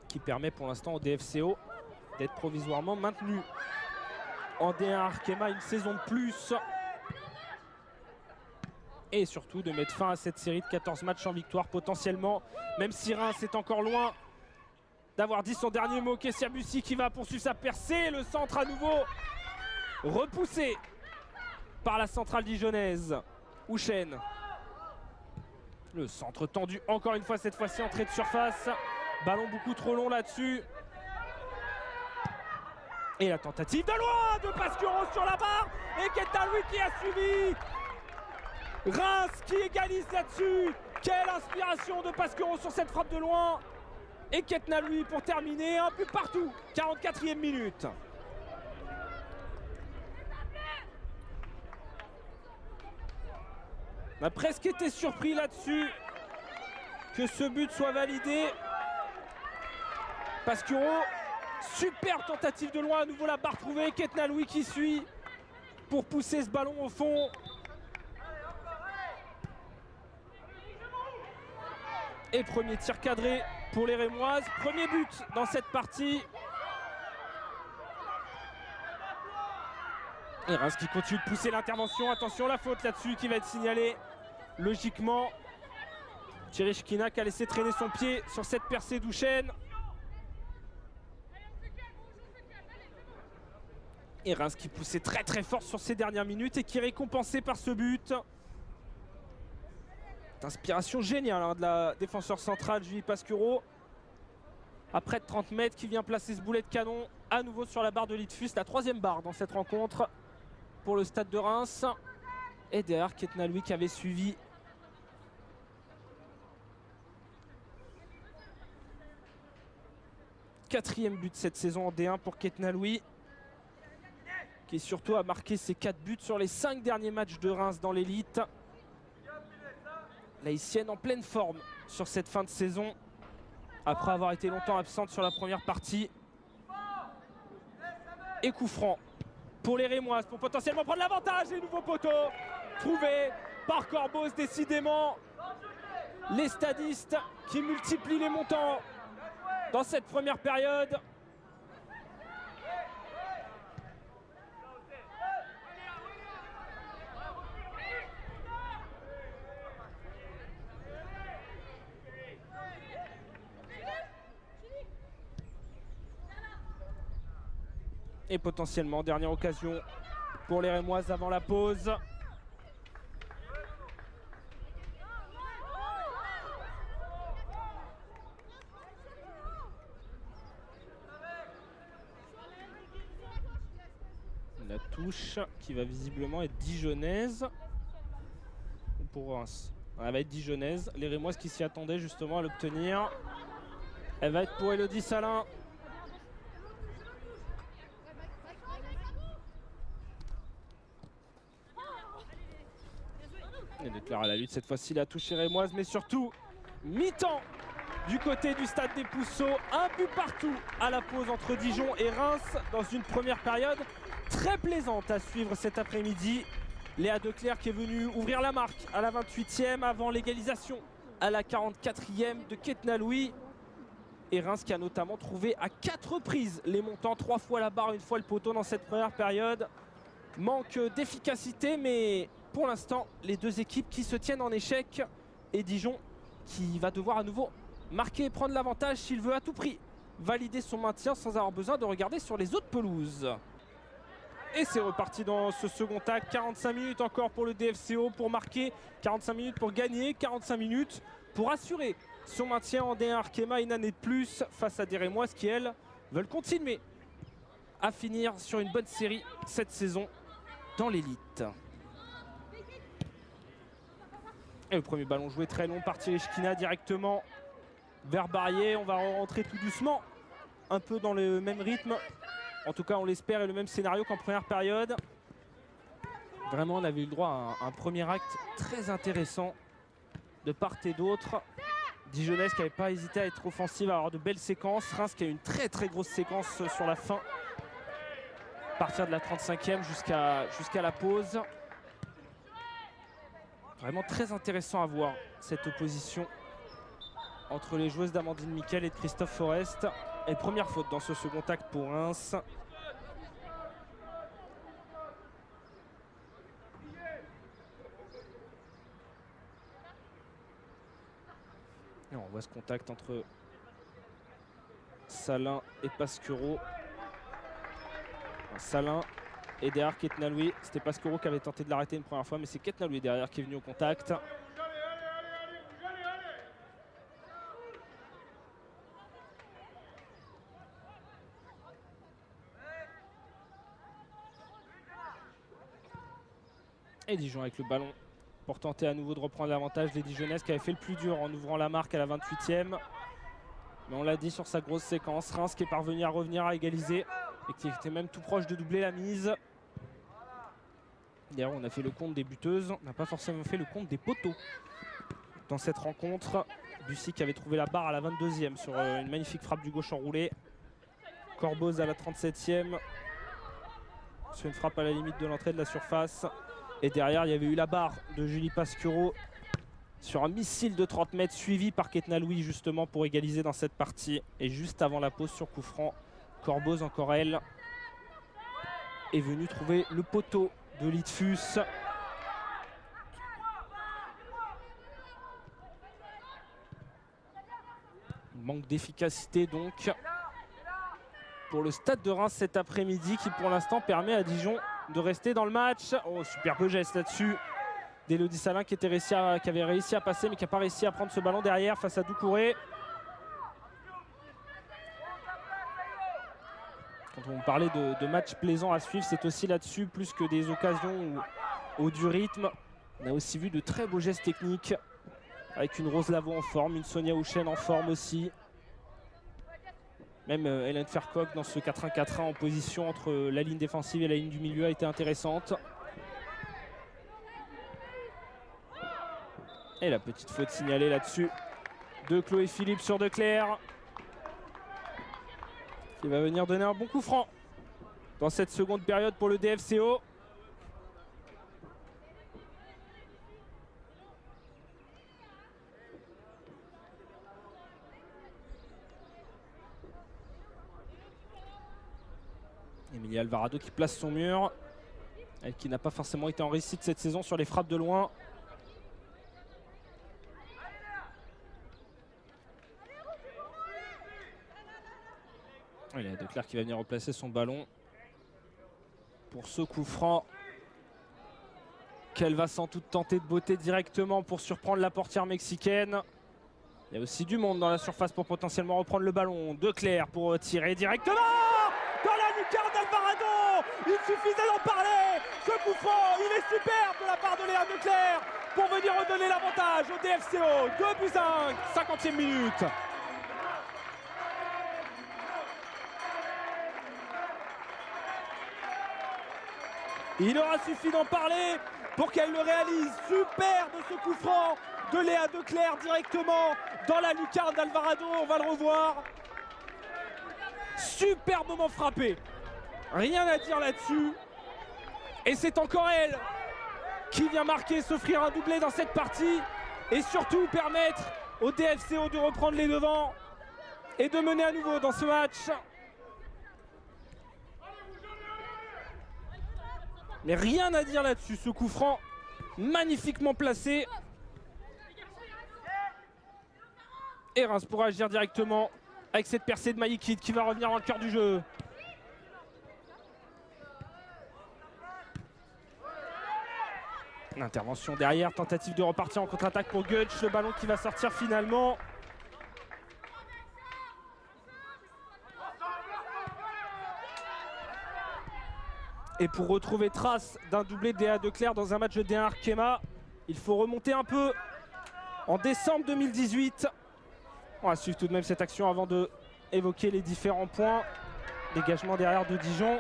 Qui permet pour l'instant au DFCO d'être provisoirement maintenu en D1 Arkema une saison de plus. Et surtout de mettre fin à cette série de 14 matchs en victoire potentiellement. Même si Reims est encore loin d'avoir dit son dernier mot. Kessia Bussy qui va poursuivre sa percée. Le centre à nouveau repoussé par la centrale dijonnaise. Houchen. Le centre tendu encore une fois, cette fois-ci entrée de surface. Ballon beaucoup trop long là-dessus. Et la tentative de loin de Pasquero sur la barre. Et Ketnaloui qui a suivi. Reims qui égalise là-dessus. Quelle inspiration de Pasquero sur cette frappe de loin. Et Ketnaloui pour terminer un peu partout. 44e minute. On a presque été surpris là-dessus que ce but soit validé. Pasquero, superbe tentative de loin, à nouveau la barre trouvée. Ketnaloui qui suit pour pousser ce ballon au fond. Et premier tir cadré pour les Rémoises. Premier but dans cette partie. Et Reims qui continue de pousser l'intervention. Attention, la faute là-dessus qui va être signalée. Logiquement, Tereshkina qui a laissé traîner son pied sur cette percée d'Houchen. Et Reims qui poussait très très fort sur ces dernières minutes et qui est récompensé par ce but. Inspiration géniale hein, de la défenseur centrale Julie Pasquero. À près de 30 mètres, qui vient placer ce boulet de canon à nouveau sur la barre de Litfus. La troisième barre dans cette rencontre pour le Stade de Reims. Et derrière Ketnaloui qui avait suivi. Quatrième but cette saison en D1 pour Ketnaloui, qui surtout a marqué ses 4 buts sur les 5 derniers matchs de Reims dans l'élite. La Haïtienne en pleine forme. sur cette fin de saison après avoir été longtemps absente sur la première partie. Et coup franc pour les Rémoises pour potentiellement prendre l'avantage. Les nouveaux poteaux trouvés par Corbos, décidément. Les stadistes qui multiplient les montants dans cette première période. Et potentiellement dernière occasion pour les Rémoises avant la pause. La touche qui va visiblement être dijonnaise. Ou pour Reims. Elle va être dijonnaise. Les Rémoises qui s'y attendaient justement à l'obtenir. Elle va être pour Elodie Salin. Et déclare à la lutte cette fois-ci la touche rémoise, mais surtout mi-temps du côté du stade des Pousseaux. Un but partout à la pause entre Dijon et Reims dans une première période très plaisante à suivre cet après-midi. Léa Declercq qui est venue ouvrir la marque à la 28e avant l'égalisation à la 44e de Ketna Louis. Et Reims qui a notamment trouvé à 4 reprises les montants, 3 fois la barre, 1 fois le poteau dans cette première période. Manque d'efficacité, mais pour l'instant, les deux équipes qui se tiennent en échec. Et Dijon qui va devoir à nouveau marquer et prendre l'avantage s'il veut à tout prix valider son maintien sans avoir besoin de regarder sur les autres pelouses. Et c'est reparti dans ce second acte. 45 minutes encore pour le DFCO pour marquer, 45 minutes pour gagner, 45 minutes pour assurer son maintien en D1 Arkema une année de plus face à des Rémoises qui, elles, veulent continuer à finir sur une bonne série cette saison dans l'élite. Et le premier ballon joué très long par Tereshkina directement vers Barrier. On va rentrer tout doucement, un peu dans le même rythme. En tout cas, on l'espère, et le même scénario qu'en première période. Vraiment, on avait eu le droit à un premier acte très intéressant de part et d'autre. Dijonnaise qui n'avait pas hésité à être offensive, à avoir de belles séquences. Reims qui a eu une très très grosse séquence sur la fin, à partir de la 35e jusqu'à la pause. Vraiment très intéressant à voir cette opposition entre les joueuses d'Amandine Miquel et de Christophe Forest. Et première faute dans ce second acte pour Reims. Et on voit ce contact entre Salin et Pasquereau. Salin et derrière Ketna Louis. C'était Pasquereau qui avait tenté de l'arrêter une première fois, mais c'est Ketna Louis derrière qui est venu au contact. Et Dijon avec le ballon pour tenter à nouveau de reprendre l'avantage. Les Dijonnaises qui avaient fait le plus dur en ouvrant la marque à la 28e. Mais on l'a dit sur sa grosse séquence, Reims qui est parvenu à revenir à égaliser et qui était même tout proche de doubler la mise. D'ailleurs, on a fait le compte des buteuses, on n'a pas forcément fait le compte des poteaux dans cette rencontre. Bussy qui avait trouvé la barre à la 22e sur une magnifique frappe du gauche enroulé. Corboz à la 37e sur une frappe à la limite de l'entrée de la surface. Et derrière, il y avait eu la barre de Julie Pasquereau sur un missile de 30 mètres suivi par Ketna Louis justement pour égaliser dans cette partie. Et juste avant la pause sur coup franc, Corboz, encore elle, est venue trouver le poteau de Litfus. Manque d'efficacité donc pour le stade de Reims cet après-midi qui pour l'instant permet à Dijon de rester dans le match. Oh, superbe geste là-dessus d'Elodie Salin qui avait réussi à passer mais qui n'a pas réussi à prendre ce ballon derrière face à Doucouré. Quand on parlait de matchs plaisants à suivre, c'est aussi là-dessus, plus que des occasions ou du rythme. On a aussi vu de très beaux gestes techniques avec une Rose Lavaux en forme, une Sonia Houchen en forme aussi. Même Hélène Fercoq dans ce 4-1-4-1 en position entre la ligne défensive et la ligne du milieu a été intéressante. Et la petite faute signalée là-dessus de Chloé Philippe sur Declercq, qui va venir donner un bon coup franc dans cette seconde période pour le DFCO. Emilia Alvarado qui place son mur, elle qui n'a pas forcément été en réussite cette saison sur les frappes de loin. Il y a Declercq qui va venir replacer son ballon pour ce coup franc qu'elle va sans doute tenter de botter directement pour surprendre la portière mexicaine. Il y a aussi du monde dans la surface pour potentiellement reprendre le ballon. Declercq pour tirer directement dans la lucarne d'Alvarado. Il suffisait d'en parler. Ce coup franc, il est superbe de la part de Léa Declercq pour venir redonner l'avantage au DFCO. 2-5, 50e minute. Il aura suffi d'en parler pour qu'elle le réalise. Superbe ce coup franc de Léa Declercq directement dans la lucarne d'Alvarado. On va le revoir. Super moment frappé. Rien à dire là-dessus. Et c'est encore elle qui vient marquer, s'offrir un doublé dans cette partie. Et surtout permettre au DFCO de reprendre les devants et de mener à nouveau dans ce match. Mais rien à dire là-dessus, ce coup franc magnifiquement placé. Et Reims pourra agir directement avec cette percée de Mayikit qui va revenir dans le cœur du jeu. L'intervention derrière, tentative de repartir en contre-attaque pour Götz, le ballon qui va sortir finalement. Et pour retrouver trace d'un doublé de Léa Declercq dans un match de D1 Arkema, il faut remonter un peu en décembre 2018. On va suivre tout de même cette action avant de évoquer les différents points. Dégagement derrière de Dijon.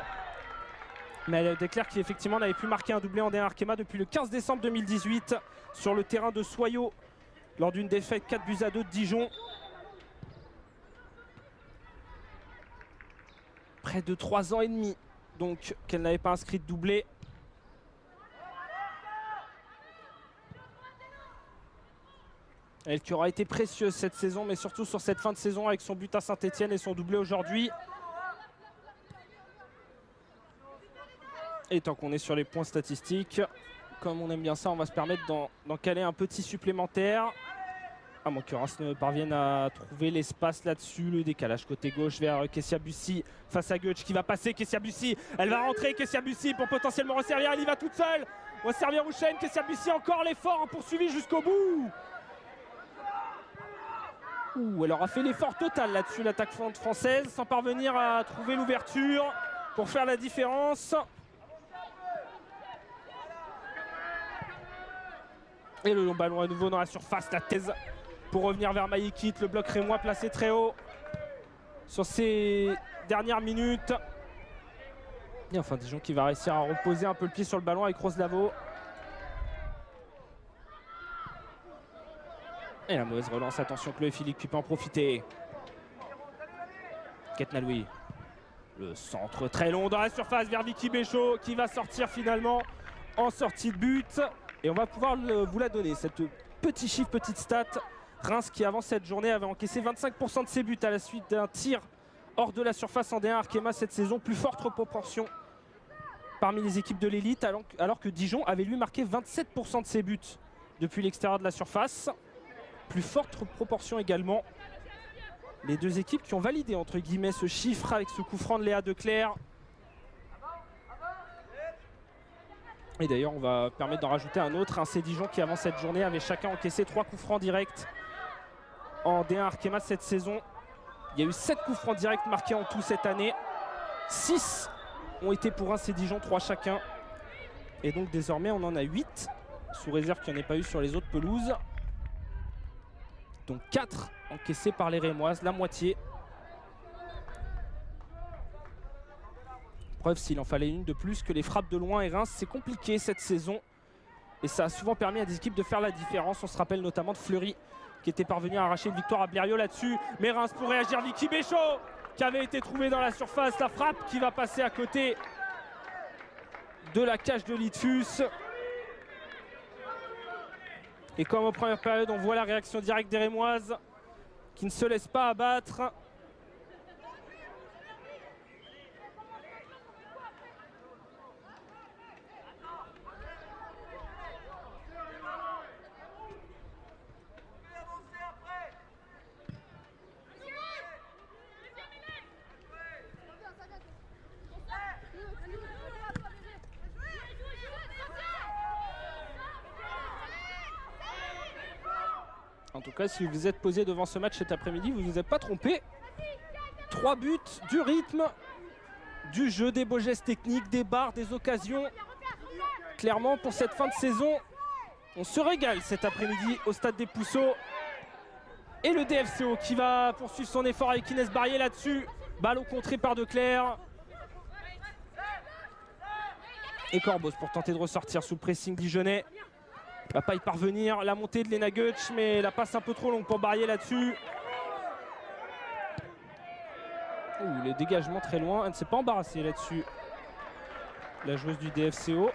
Mais Declercq qui effectivement n'avait plus marqué un doublé en D1 Arkema depuis le 15 décembre 2018 sur le terrain de Soyaux lors d'une défaite 4-2 de Dijon. Près de 3 ans et demi donc qu'elle n'avait pas inscrit de doublé. Elle qui aura été précieuse cette saison, mais surtout sur cette fin de saison avec son but à Saint-Etienne et son doublé aujourd'hui. Et tant qu'on est sur les points statistiques, comme on aime bien ça, on va se permettre d'en caler un petit supplémentaire. À moins que Reims ne parvienne à trouver l'espace là-dessus. Le décalage côté gauche vers Kessia Bussy face à Götz qui va passer. Kessia Bussy, elle va rentrer. Kessia Bussy pour potentiellement resservir. Elle y va toute seule. On va servir Rouchen. Kessia Bussy encore l'effort poursuivi jusqu'au bout. Ouh, elle aura fait l'effort total là-dessus, l'attaque française, sans parvenir à trouver l'ouverture pour faire la différence. Et le long ballon à nouveau dans la surface, la thèse pour revenir vers Mayikit, le bloc rémois placé très haut sur ces dernières minutes. Et enfin Dijon qui va réussir à reposer un peu le pied sur le ballon avec Roselavo. Et la mauvaise relance, attention Chloé Philippe qui peut en profiter. Ketna Louis. Le centre très long dans la surface vers Vicky Béchaud qui va sortir finalement en sortie de but. Et on va pouvoir vous la donner, cette petit chiffre, petite stat. Reims qui avant cette journée avait encaissé 25% de ses buts à la suite d'un tir hors de la surface en D1 Arkema cette saison. Plus forte proportion parmi les équipes de l'élite, alors que Dijon avait lui marqué 27% de ses buts depuis l'extérieur de la surface. Plus forte proportion également. Les deux équipes qui ont validé entre guillemets ce chiffre avec ce coup franc de Léa Declercq. Et d'ailleurs on va permettre d'en rajouter un autre. C'est Dijon qui avant cette journée avait chacun encaissé 3 coups francs directs en D1 Arkema cette saison. Il y a eu 7 coups francs directs marqués en tout cette année. 6 ont été pour Reims et Dijon, 3 chacun. Et donc désormais on en a 8, sous réserve qu'il n'y en ait pas eu sur les autres pelouses. Donc 4 encaissés par les Rémoises, la moitié. Preuve s'il en fallait une de plus que les frappes de loin et Reims, c'est compliqué cette saison. Et ça a souvent permis à des équipes de faire la différence. On se rappelle notamment de Fleury qui était parvenu à arracher une victoire à Blériot là-dessus. Mais Reims pour réagir, Vicky Béchaud qui avait été trouvé dans la surface. La frappe qui va passer à côté de la cage de Litfus. Et comme en première période, on voit la réaction directe des Rémoises qui ne se laissent pas abattre. En tout cas, si vous vous êtes posé devant ce match cet après-midi, vous ne vous êtes pas trompé. 3 buts, du rythme, du jeu, des beaux gestes techniques, des barres, des occasions. Clairement, pour cette fin de saison, on se régale cet après-midi au Stade des Pousseaux. Et le DFCO qui va poursuivre son effort avec Inès Barrier là-dessus. Ballon contré par Declercq. Et Corbos pour tenter de ressortir sous le pressing dijonnais. Il ne va pas y parvenir. La montée de Lena Goetsch, mais la passe un peu trop longue pour Barrier là-dessus. Les dégagements très loin. Elle ne s'est pas embarrassée là-dessus. La joueuse du DFCO.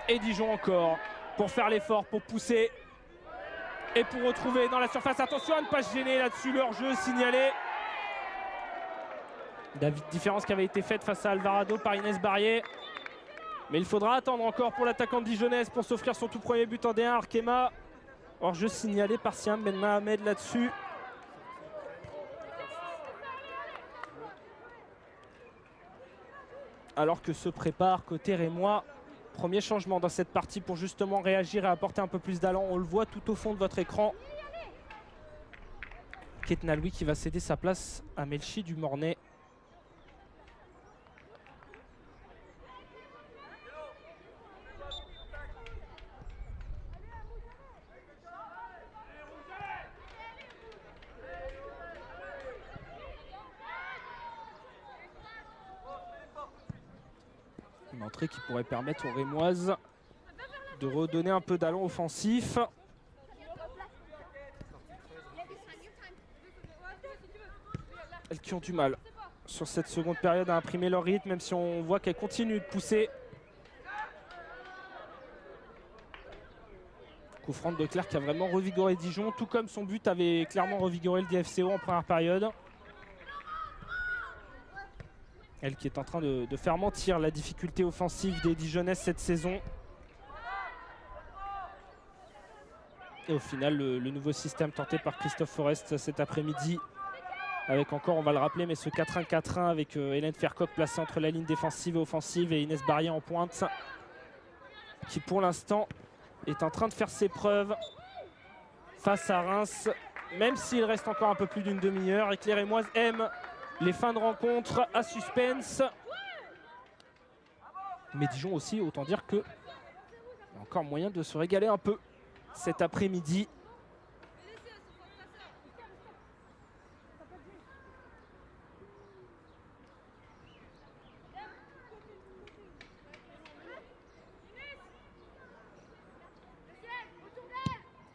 Et Dijon encore pour faire l'effort, pour pousser et pour retrouver dans la surface. Attention à ne pas se gêner là-dessus, leur jeu signalé. Différence qui avait été faite face à Alvarado par Inès Barrier. Mais il faudra attendre encore pour l'attaquante dijonnaise pour s'offrir son tout premier but en D1. Arkema, hors jeu signalé par Siam Ben Mohamed là-dessus. Alors que se prépare côté rémois. Premier changement dans cette partie pour justement réagir et apporter un peu plus d'allant. On le voit tout au fond de votre écran. Ketna Louis qui va céder sa place à Melchi du Mornay. Une entrée qui pourrait permettre aux Rémoises de redonner un peu d'allant offensif. Elles qui ont du mal sur cette seconde période à imprimer leur rythme, même si on voit qu'elles continuent de pousser. Coup franc de Declercq qui a vraiment revigoré Dijon, tout comme son but avait clairement revigoré le DFCO en première période. Elle qui est en train de faire mentir la difficulté offensive des Dijonnaises cette saison. Et au final, le nouveau système tenté par Christophe Forest cet après-midi. Avec encore, on va le rappeler, mais ce 4-1-4-1 avec Hélène Fercoq placée entre la ligne défensive et offensive et Inès Barrier en pointe. Qui pour l'instant est en train de faire ses preuves face à Reims. Même s'il reste encore un peu plus d'une demi-heure et que les Rémoises aiment les fins de rencontre à suspense. Mais Dijon aussi, autant dire qu'il y a encore moyen de se régaler un peu cet après-midi.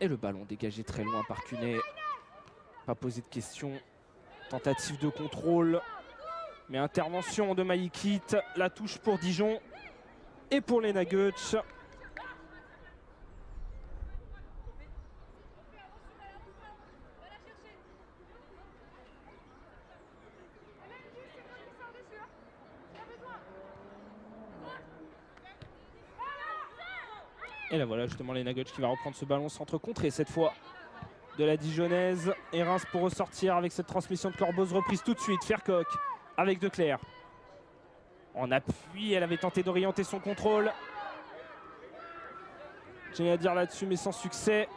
Et le ballon dégagé très loin par Cunet. Pas posé de questions. Tentative de contrôle. Mais intervention de Maïkit. La touche pour Dijon. Et pour Lena Goetsch. Et là voilà justement Lena Goetsch qui va reprendre ce ballon centre-contré cette fois de la Dijonnaise. Et Reims pour ressortir avec cette transmission de Corbos reprise tout de suite. Fercoq avec Declercq. En appui, elle avait tenté d'orienter son contrôle. J'ai rien à dire là-dessus mais sans succès.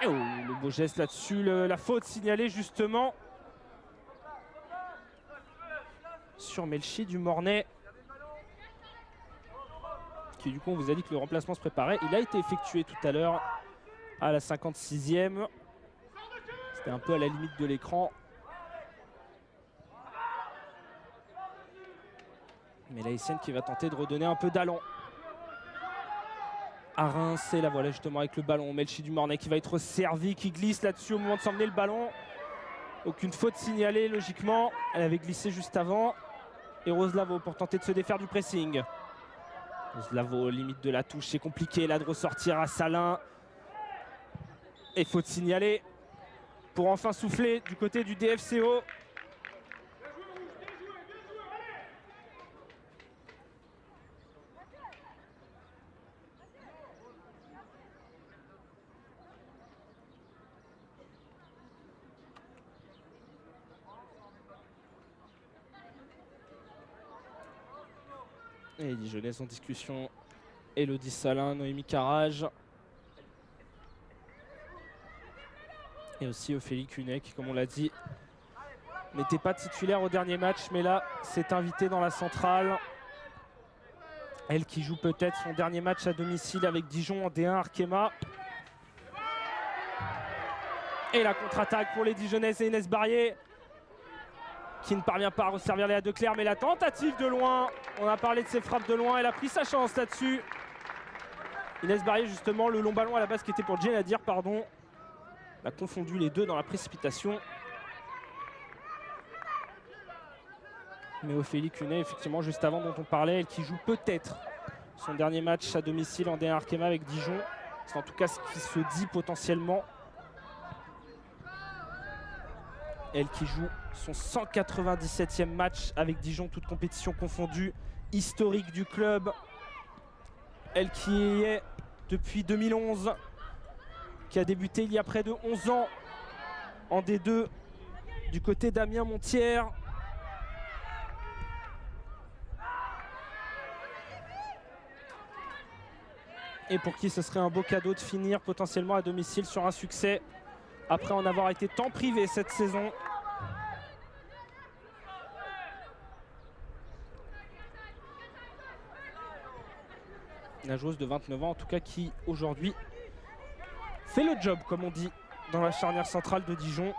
Et oh, le beau geste là-dessus, la faute signalée justement sur Melchi du Mornay. Qui du coup on vous a dit que le remplacement se préparait. Il a été effectué tout à l'heure à la 56e. C'était un peu à la limite de l'écran. Mais la Essienne qui va tenter de redonner un peu d'allant à Reims. Et la voilà justement avec le ballon. Melchi du Mornay qui va être servi, qui glisse là-dessus au moment de s'emmener le ballon. Aucune faute signalée logiquement. Elle avait glissé juste avant. Et Roslavo pour tenter de se défaire du pressing. Roslavo, limite de la touche, c'est compliqué là de ressortir à Salin. Et faute signalée pour enfin souffler du côté du DFCO. Et les Dijonnaises en discussion. Elodie Salin, Noémie Carrage. Et aussi Ophélie Cunet qui, comme on l'a dit, n'était pas titulaire au dernier match, mais là s'est invitée dans la centrale. Elle qui joue peut-être son dernier match à domicile avec Dijon en D1 Arkema. Et la contre-attaque pour les Dijonnaises et Inès Barrier, qui ne parvient pas à resservir Léa Declerc, mais la tentative de loin, on a parlé de ses frappes de loin, elle a pris sa chance là-dessus. Inès Barrier justement, le long ballon à la base qui était pour Jane Adir, pardon. Elle a confondu les deux dans la précipitation. Mais Ophélie Cunet, effectivement, juste avant dont on parlait, elle qui joue peut-être son dernier match à domicile en D1 Arkema avec Dijon. C'est en tout cas ce qui se dit potentiellement. Elle qui joue son 197e match avec Dijon, toute compétition confondue, historique du club. Elle qui y est depuis 2011, qui a débuté il y a près de 11 ans en D2 du côté d'Amiens-Montière. Et pour qui ce serait un beau cadeau de finir potentiellement à domicile sur un succès après en avoir été tant privé cette saison. La joueuse de 29 ans en tout cas qui aujourd'hui fait le job comme on dit dans la charnière centrale de Dijon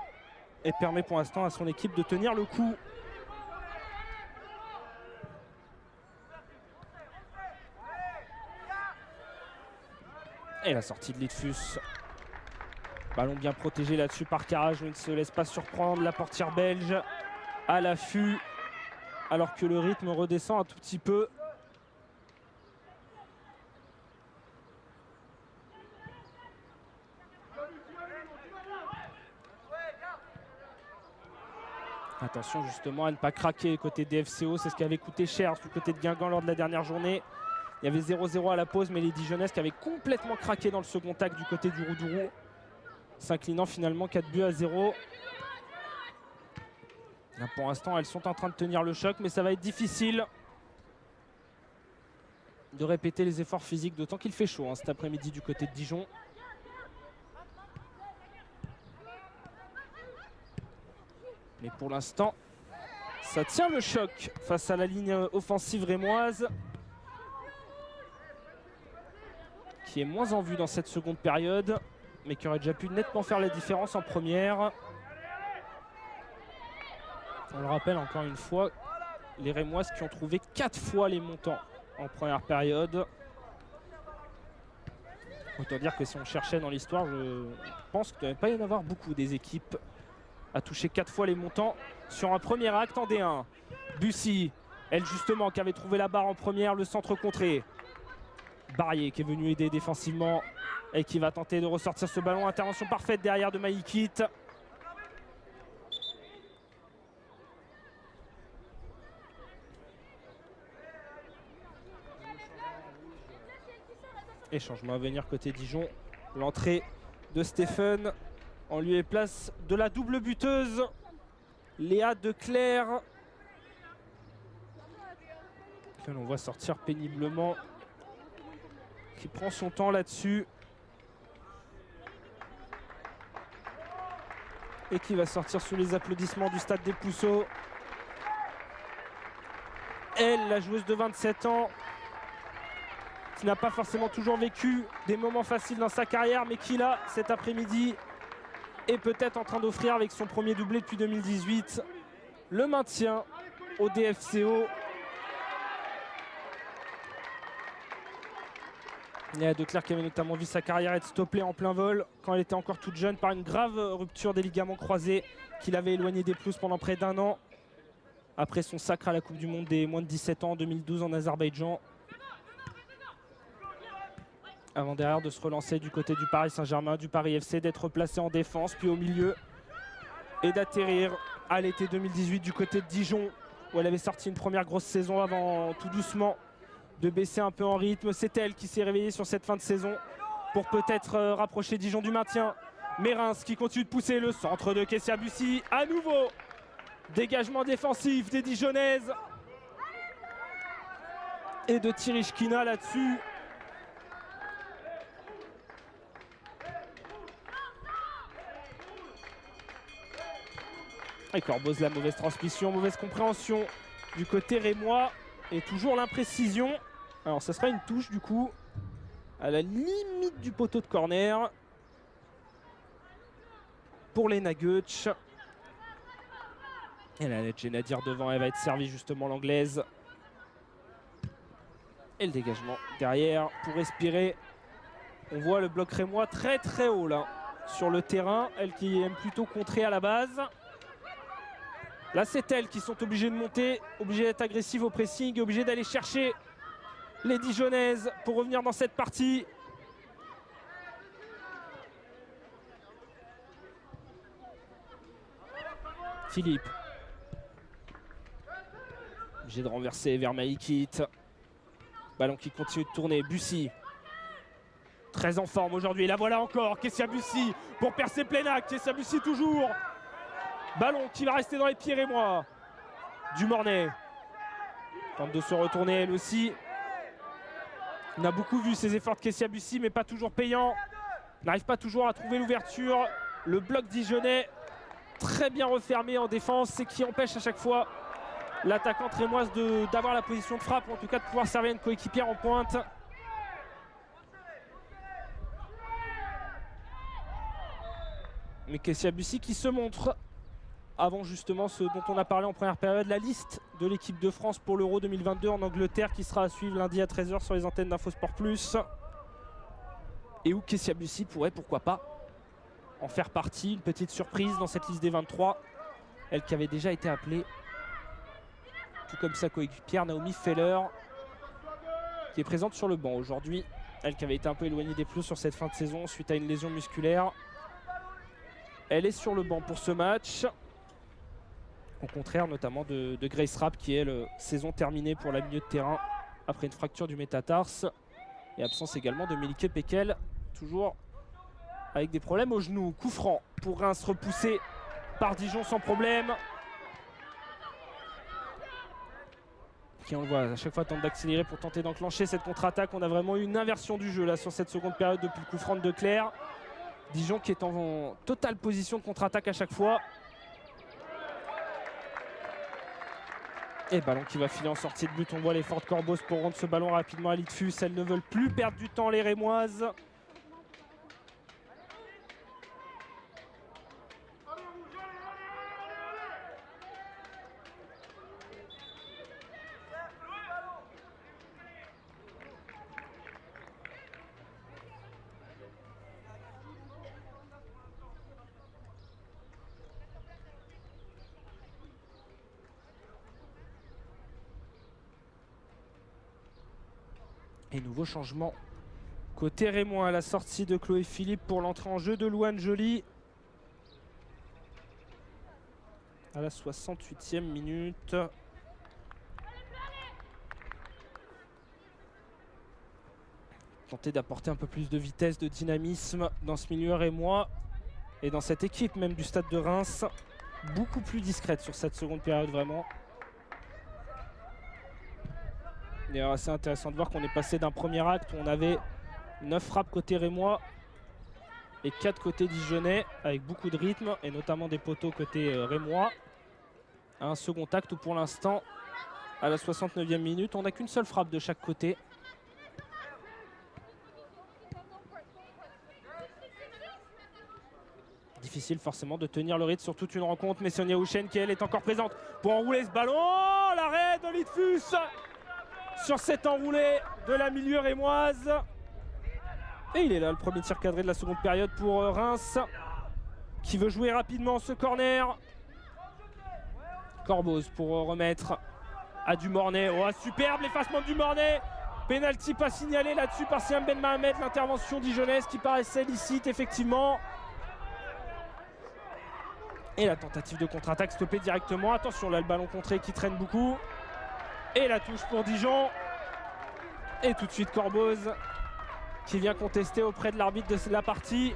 et permet pour l'instant à son équipe de tenir le coup. Et la sortie de Lidfus. Ballon bien protégé là-dessus par Carrage, mais ne se laisse pas surprendre. La portière belge à l'affût, alors que le rythme redescend un tout petit peu. Attention justement à ne pas craquer côté DFCO, c'est ce qui avait coûté cher du côté de Guingamp lors de la dernière journée. Il y avait 0-0 à la pause, mais les Dijonnaises qui avaient complètement craqué dans le second acte du côté du Roudourou, s'inclinant finalement 4-0. Là, pour l'instant, elles sont en train de tenir le choc, mais ça va être difficile de répéter les efforts physiques, d'autant qu'il fait chaud cet après-midi du côté de Dijon. Mais pour l'instant, ça tient le choc face à la ligne offensive rémoise, qui est moins en vue dans cette seconde période, mais qui aurait déjà pu nettement faire la différence en première. On le rappelle encore une fois, les Rémoises qui ont trouvé 4 fois les montants en première période. Autant dire que si on cherchait dans l'histoire, je pense qu'il ne devait pas y en avoir beaucoup des équipes à toucher 4 fois les montants sur un premier acte en D1. Bussy, elle justement qui avait trouvé la barre en première, le centre contré. Barrier qui est venu aider défensivement et qui va tenter de ressortir ce ballon. Intervention parfaite derrière de Maïkit. Et changement à venir côté Dijon. L'entrée de Stephen en lieu et place de la double buteuse Léa Declerc, que l'on voit sortir péniblement, qui prend son temps là-dessus et qui va sortir sous les applaudissements du stade des Pousseaux. Elle, la joueuse de 27 ans, qui n'a pas forcément toujours vécu des moments faciles dans sa carrière, mais qui là, cet après-midi, est peut-être en train d'offrir avec son premier doublé depuis 2018 le maintien au DFCO. Léa Declercq qui avait notamment vu sa carrière être stoppée en plein vol quand elle était encore toute jeune par une grave rupture des ligaments croisés qui l'avait éloignée des pelouses pendant près d'1 an après son sacre à la Coupe du Monde des moins de 17 ans en 2012 en Azerbaïdjan. Avant derrière de se relancer du côté du Paris Saint-Germain, du Paris FC, d'être placé en défense puis au milieu et d'atterrir à l'été 2018 du côté de Dijon où elle avait sorti une première grosse saison avant tout doucement de baisser un peu en rythme. C'est elle qui s'est réveillée sur cette fin de saison pour peut-être rapprocher Dijon du maintien. Mais Reims qui continue de pousser le centre de Kessia Bussy. À nouveau, dégagement défensif des Dijonnaises. Et de Tirichkina là-dessus. Et Corboz, la mauvaise transmission, mauvaise compréhension du côté rémois. Et toujours l'imprécision. Alors ça sera une touche du coup à la limite du poteau de corner pour Lena Goetsch. Et la Genadir devant, elle va être servie justement l'anglaise. Et le dégagement derrière pour respirer. On voit le bloc rémois très très haut là sur le terrain. Elle qui aime plutôt contrer à la base. Là, c'est elles qui sont obligées de monter, obligées d'être agressives au pressing, obligées d'aller chercher les Dijonnaises pour revenir dans cette partie. Philippe. Obligé de renverser vers Maïkit. Ballon qui continue de tourner. Bussy. Très en forme aujourd'hui. Et la voilà encore. Kessia Bussy pour percer Plénac. Kessia Bussy toujours. Ballon qui va rester dans les pieds rémois. Du Mornay. Tente de se retourner elle aussi. On a beaucoup vu ces efforts de Kessia Bussy, mais pas toujours payants. N'arrive pas toujours à trouver l'ouverture. Le bloc dijonnais très bien refermé en défense, c'est qui empêche à chaque fois l'attaquante rémoise d'avoir la position de frappe, ou en tout cas de pouvoir servir une coéquipière en pointe. Mais Kessia Bussy qui se montre avant justement ce dont on a parlé en première période, la liste de l'équipe de France pour l'Euro 2022 en Angleterre qui sera à suivre lundi à 13 h sur les antennes d'Infosport Plus. Et où Kessia Bussy pourrait, pourquoi pas, en faire partie, une petite surprise dans cette liste des 23. Elle qui avait déjà été appelée, tout comme sa coéquipière Naomi Feller, qui est présente sur le banc aujourd'hui. Elle qui avait été un peu éloignée des plus sur cette fin de saison suite à une lésion musculaire. Elle est sur le banc pour ce match. Au contraire notamment de Grace Rapp qui est saison terminée pour la milieu de terrain après une fracture du métatarse. Et absence également de Melike Pekel, toujours avec des problèmes au genou. Coup franc pour Reims repoussé par Dijon sans problème. Qui on le voit à chaque fois tente d'accélérer pour tenter d'enclencher cette contre-attaque. On a vraiment eu une inversion du jeu là sur cette seconde période depuis le coup franc de Declercq. Dijon qui est en totale position de contre-attaque à chaque fois. Et ballon qui va filer en sortie de but. On voit l'effort de Corboz pour rendre ce ballon rapidement à Litfus. Elles ne veulent plus perdre du temps les Rémoises. Et nouveau changement côté rémois à la sortie de Chloé Philippe pour l'entrée en jeu de Louane Joly. À la 68e minute. Tenter d'apporter un peu plus de vitesse, de dynamisme dans ce milieu rémois. Et dans cette équipe même du Stade de Reims. Beaucoup plus discrète sur cette seconde période vraiment. D'ailleurs assez intéressant de voir qu'on est passé d'un premier acte où on avait 9 frappes côté rémois et 4 côté dijonnais avec beaucoup de rythme et notamment des poteaux côté rémois à un second acte où pour l'instant à la 69e minute. On n'a qu'une seule frappe de chaque côté. Difficile forcément de tenir le rythme sur toute une rencontre, mais Sonia Houchen qui elle est encore présente pour enrouler ce ballon. Oh, l'arrêt de Litfus sur cet enroulé de la milieu rémoise. Et il est là, le premier tir cadré de la seconde période pour Reims, qui veut jouer rapidement ce corner. Corboz pour remettre à Dumornay. Oh, superbe l'effacement de Dumornay. Penalty pas signalé là-dessus par Siam Ben Mohamed. L'intervention dijonnaise qui paraissait licite effectivement. Et la tentative de contre-attaque stoppée directement. Attention là, le ballon contré qui traîne beaucoup. Et la touche pour Dijon. Et tout de suite Corboz qui vient contester auprès de l'arbitre de la partie.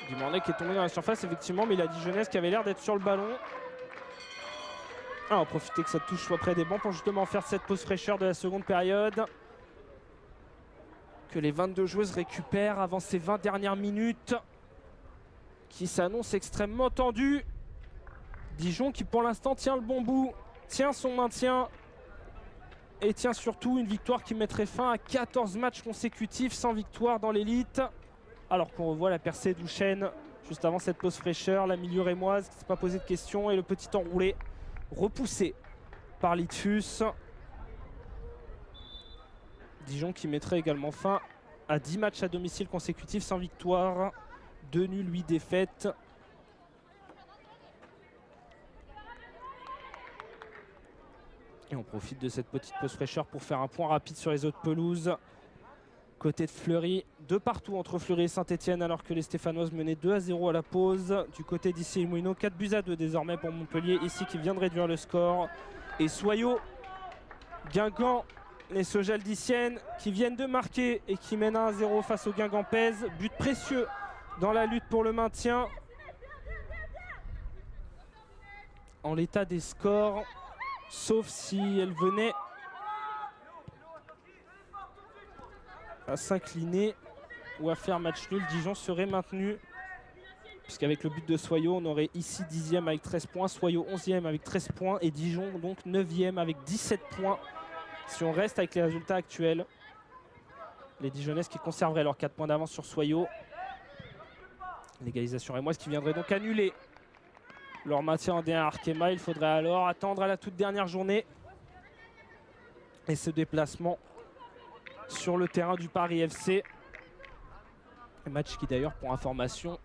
Dumornay qui est tombé dans la surface effectivement, mais il a Dijonnaise qui avait l'air d'être sur le ballon. On va profiter que cette touche soit près des bancs pour justement faire cette pause fraîcheur de la seconde période. Que les 22 joueuses récupèrent avant ces 20 dernières minutes qui s'annoncent extrêmement tendues. Dijon qui pour l'instant tient le bon bout, tient son maintien et tient surtout une victoire qui mettrait fin à 14 matchs consécutifs sans victoire dans l'élite. Alors qu'on revoit la percée d'Houchen juste avant cette pause fraîcheur, la milieu rémoise qui ne s'est pas posé de questions et le petit enroulé repoussé par Litfus. Dijon qui mettrait également fin à 10 matchs à domicile consécutifs sans victoire. 2 nuls, 8 défaites. Et on profite de cette petite pause fraîcheur pour faire un point rapide sur les autres pelouses. Côté de Fleury, de partout entre Fleury et Saint-Etienne alors que les Stéphanoises menaient 2-0 à la pause. Du côté d'Issy-les-Moulineaux, 4-2 désormais pour Montpellier, ici qui vient de réduire le score. Et Soyaux, Guingamp, les Sogel-Diciennes qui viennent de marquer et qui mènent 1-0 face aux Guingampaises. But précieux dans la lutte pour le maintien. En l'état des scores, sauf si elle venait à s'incliner ou à faire match nul, Dijon serait maintenu. Puisqu'avec le but de Soyaux, on aurait ici 10e avec 13 points, Soyaux 11e avec 13 points et Dijon donc 9e avec 17 points. Si on reste avec les résultats actuels, les Dijonnaises qui conserveraient leurs 4 points d'avance sur Soyaux. L'égalisation rémoise qui viendrait donc annuler leur maintien en D1 Arkema. Il faudrait alors attendre à la toute dernière journée. Et ce déplacement sur le terrain du Paris FC. Un match qui d'ailleurs, pour information,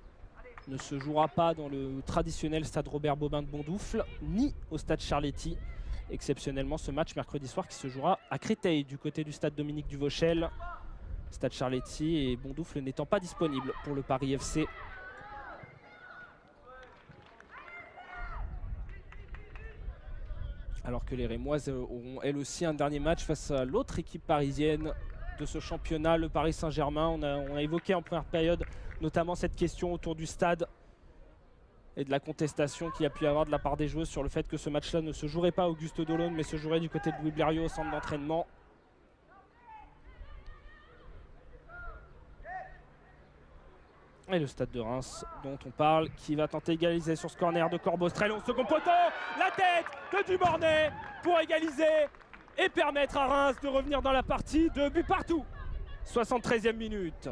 ne se jouera pas dans le traditionnel stade Robert Bobin de Bondoufle, ni au stade Charletti. Exceptionnellement, ce match mercredi soir qui se jouera à Créteil, du côté du stade Dominique Duvauchel. Stade Charletti et Bondoufle n'étant pas disponible pour le Paris FC. Alors que les Rémoises auront elles aussi un dernier match face à l'autre équipe parisienne de ce championnat, le Paris Saint-Germain. On a évoqué en première période notamment cette question autour du stade et de la contestation qu'il y a pu y avoir de la part des joueuses sur le fait que ce match-là ne se jouerait pas à Auguste Delaune mais se jouerait du côté de Louis Blériot au centre d'entraînement. Et le stade de Reims dont on parle, qui va tenter d'égaliser sur ce corner de Corboz. Très long, second poteau, la tête de Dumornay pour égaliser et permettre à Reims de revenir dans la partie. 2 buts partout. 73e minute.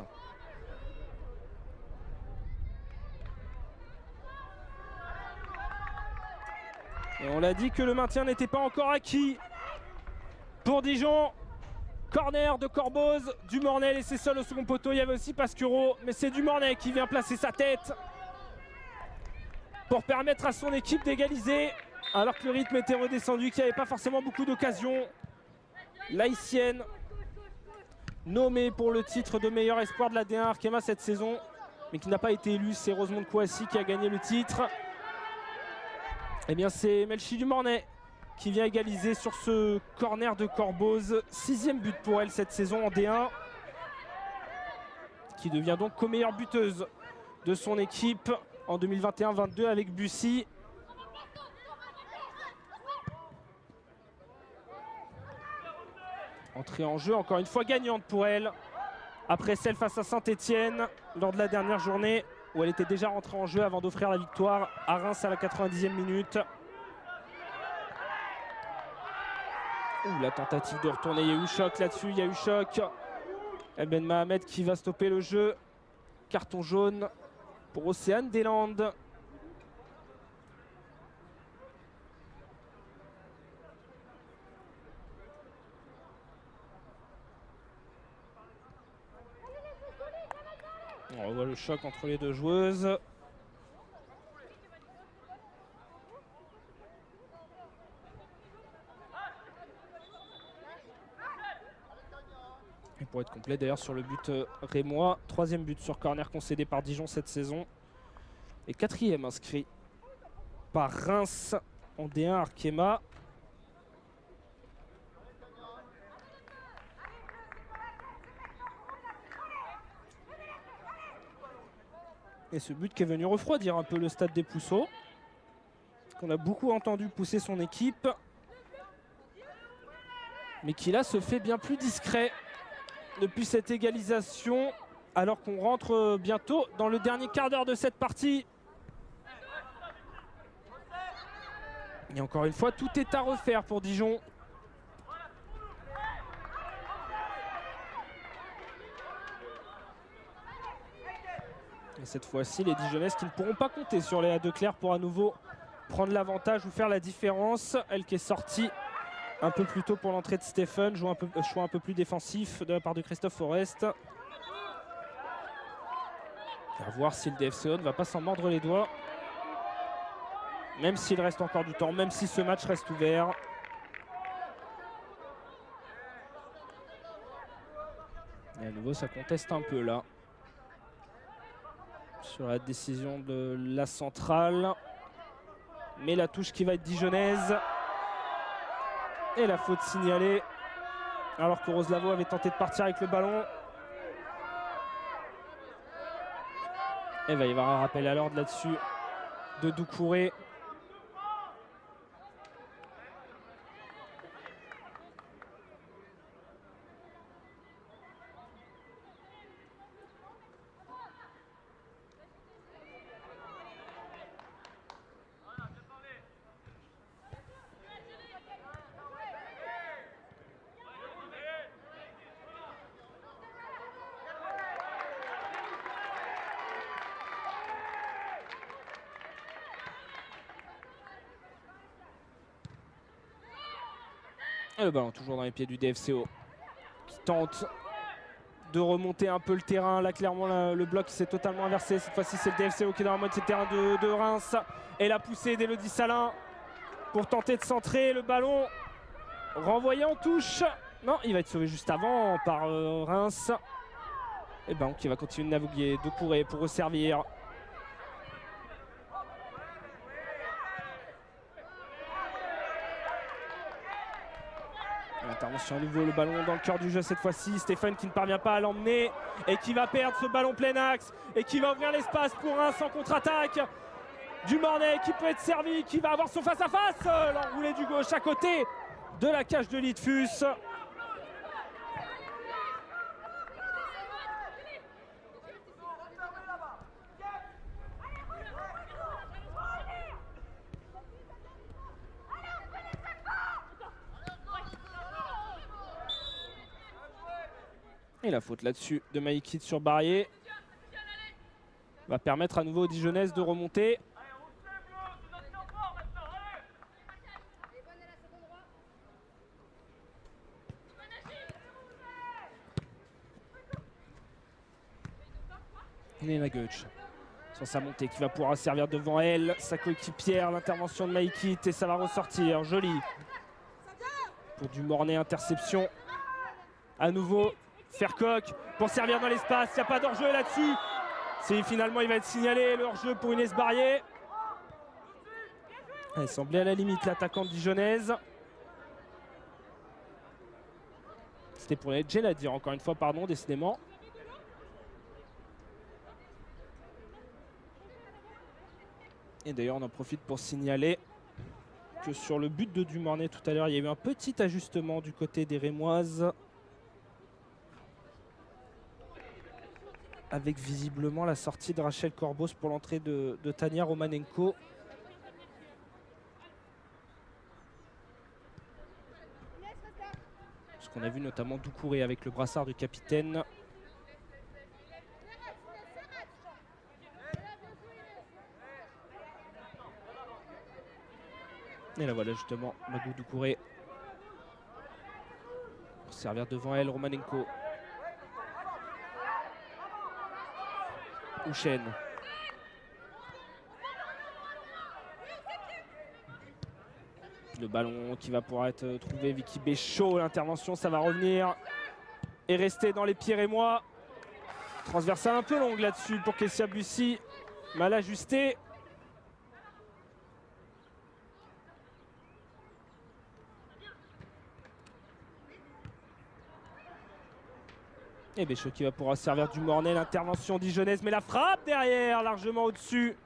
Et on l'a dit que le maintien n'était pas encore acquis pour Dijon. Corner de Corboz, Dumornay laissé seul au second poteau, il y avait aussi Pasquero, mais c'est Dumornay qui vient placer sa tête pour permettre à son équipe d'égaliser, alors que le rythme était redescendu, qu'il n'y avait pas forcément beaucoup d'occasions. L'Haïtienne, nommée pour le titre de meilleur espoir de la D1 Arkema cette saison, mais qui n'a pas été élue, c'est Rosemonde Kouassi qui a gagné le titre. Eh bien c'est Melchi Dumornay qui vient égaliser sur ce corner de Corboz. 6e but pour elle cette saison en D1. Qui devient donc co-meilleure buteuse de son équipe en 2021-22 avec Bussy. Entrée en jeu, encore une fois gagnante pour elle. après celle face à Saint-Etienne lors de la dernière journée où elle était déjà rentrée en jeu avant d'offrir la victoire à Reims à la 90e minute. Ouh, la tentative de retourner, il y a eu choc là-dessus, il y a eu choc. El Ben Mohamed qui va stopper le jeu. Carton jaune pour Océane Deslandes. On voit le choc entre les deux joueuses. Et pour être complet d'ailleurs sur le but rémois, 3e but sur corner concédé par Dijon cette saison. Et 4e inscrit par Reims en D1 Arkema. Et ce but qui est venu refroidir un peu le stade des Pousseaux, qu'on a beaucoup entendu pousser son équipe, mais qui là se fait bien plus discret depuis cette égalisation, alors qu'on rentre bientôt dans le dernier quart d'heure de cette partie. Et encore une fois, tout est à refaire pour Dijon. Et cette fois-ci, les Dijonnaises qui ne pourront pas compter sur Léa Declercq pour à nouveau prendre l'avantage ou faire la différence. Elle qui est sortie un peu plus tôt pour l'entrée de Stephen, choix un peu plus défensif de la part de Christophe Forest. À voir si le DFCO ne va pas s'en mordre les doigts. Même s'il reste encore du temps, même si ce match reste ouvert. Et à nouveau, ça conteste un peu là. Sur la décision de la centrale. Mais la touche qui va être dijonnaise. Et la faute signalée. Alors que Rose Lavaux avait tenté de partir avec le ballon. Et il va y avoir un rappel à l'ordre là-dessus de Doucouré. Et le ballon toujours dans les pieds du DFCO qui tente de remonter un peu le terrain. Là clairement le bloc s'est totalement inversé. Cette fois-ci c'est le DFCO qui est dans la moitié de terrain de Reims. Et la poussée d'Élodie Salin pour tenter de centrer le ballon. Renvoyé en touche. Non, il va être sauvé juste avant par Reims. Et ballon qui va continuer de naviguer. Doucouré pour resservir. Intervention à nouveau, le ballon dans le cœur du jeu cette fois-ci. Stéphane qui ne parvient pas à l'emmener et qui va perdre ce ballon plein axe et qui va ouvrir l'espace pour Reims en contre-attaque. Du Mornay qui peut être servi, qui va avoir son face-à-face. L'enroulé du gauche à côté de la cage de Lidfus. Et la faute là-dessus de Maïkid sur Barrier va permettre à nouveau aux Dijonnaises de remonter. Néna Goetsch sur sa montée qui va pouvoir servir devant elle. Sa coéquipière, l'intervention de Maïkid et ça va ressortir. Joli. Pour du Mornay, interception. À nouveau. Fercoq pour servir dans l'espace, il n'y a pas d'hors-jeu là-dessus. Finalement il va être signalé le hors-jeu pour Inès Barrier. Elle semblait à la limite l'attaquante dijonnaise. C'était pour la Edgel à dire encore une fois, pardon, décidément. Et d'ailleurs on en profite pour signaler que sur le but de Dumornay tout à l'heure, il y a eu un petit ajustement du côté des Rémoises. avec visiblement la sortie de Rachel Corbos pour l'entrée de Tania Romanenko. Ce qu'on a vu notamment Doucouré avec le brassard du capitaine. Et là voilà justement Magou Doucouré pour servir devant elle Romanenko. Houchen. Le ballon qui va pouvoir être trouvé. Vicky Béchaud, l'intervention, ça va revenir et rester dans les pieds rémois. Transversale un peu longue là-dessus pour Kessia Bussy. Mal ajusté. Et Béchaud qui va pouvoir servir du Mornay. L'intervention dijonnaise, mais la frappe derrière, largement au-dessus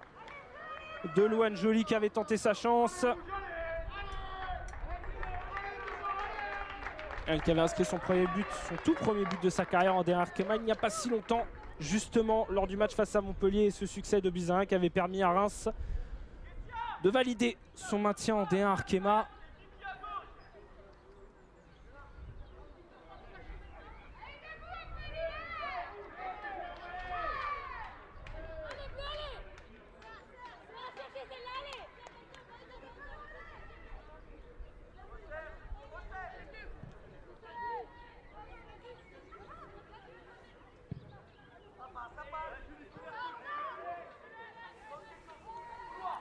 de Louane Joly qui avait tenté sa chance. Elle qui avait inscrit son tout premier but de sa carrière en D1 Arkema il n'y a pas si longtemps, justement lors du match face à Montpellier, et ce succès de Bizarin qui avait permis à Reims de valider son maintien en D1 Arkema.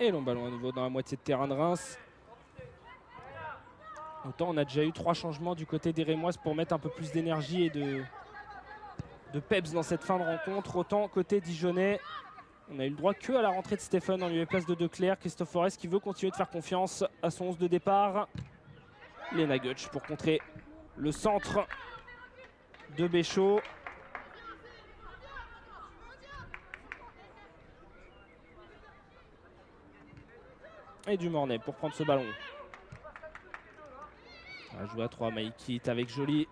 Et long ballon à nouveau dans la moitié de terrain de Reims. Autant on a déjà eu 3 changements du côté des Rémoises pour mettre un peu plus d'énergie et de peps dans cette fin de rencontre. Autant côté dijonnais, on a eu le droit que à la rentrée de Stéphane en lieu et place de Declercq. Christophe Forest qui veut continuer de faire confiance à son 11 de départ. Lena Gutsch pour contrer le centre de Béchaud. Et du Mornay pour prendre ce ballon. On va jouer à 3, Maïkit avec Joly.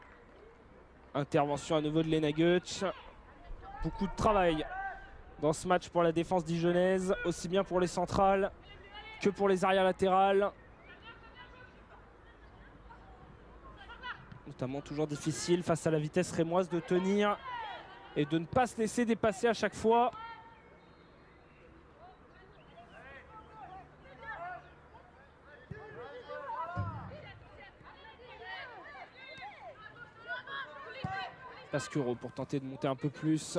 Intervention à nouveau de Lena Gutsch. Beaucoup de travail dans ce match pour la défense dijonnaise, aussi bien pour les centrales que pour les arrières latérales. Notamment toujours difficile face à la vitesse rémoise de tenir et de ne pas se laisser dépasser à chaque fois. Pasquero pour tenter de monter un peu plus.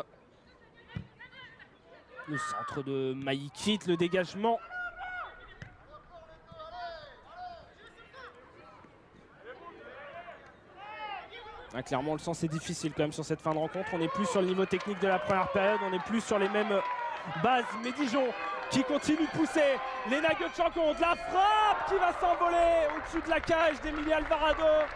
Le centre de Maïkit, le dégagement. Ah, clairement, on le sent, c'est difficile quand même sur cette fin de rencontre. On n'est plus sur le niveau technique de la première période. On n'est plus sur les mêmes bases. Mais Dijon qui continue de pousser. Lena Gutsch en compte. La frappe qui va s'envoler au-dessus de la cage d'Emilia Alvarado.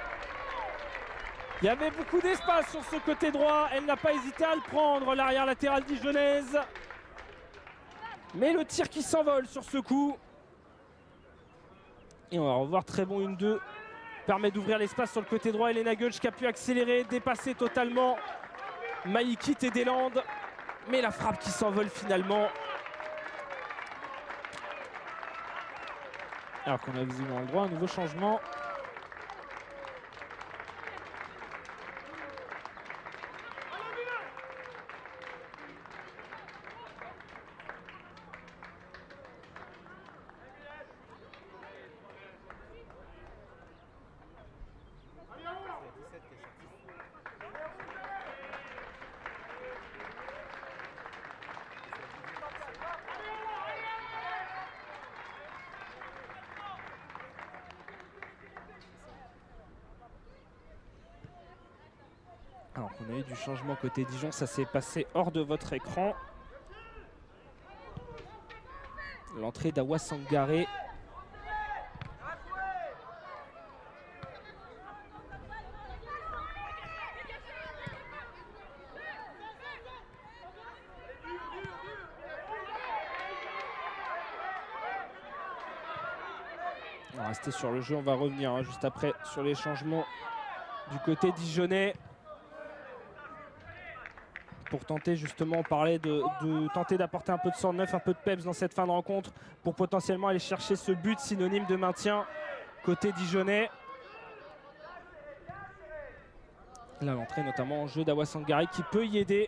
Il y avait beaucoup d'espace sur ce côté droit. Elle n'a pas hésité à le prendre, l'arrière latérale dijonnaise. Mais le tir qui s'envole sur ce coup. Et on va revoir très bon 1-2. Permet d'ouvrir l'espace sur le côté droit. Lena Gutsch qui a pu accélérer, dépasser totalement Maïkit et Deslandes. Mais la frappe qui s'envole finalement. Alors qu'on a visiblement le droit à un nouveau changement. Alors qu'on a eu du changement côté Dijon, ça s'est passé hors de votre écran. L'entrée d'Awa Sangaré. On va rester sur le jeu, on va revenir juste après sur les changements du côté dijonnais. pour tenter justement, on parlait de tenter d'apporter un peu de sang neuf, un peu de peps dans cette fin de rencontre pour potentiellement aller chercher ce but synonyme de maintien côté dijonnais. Là, l'entrée notamment en jeu d'Awa Sangare qui peut y aider.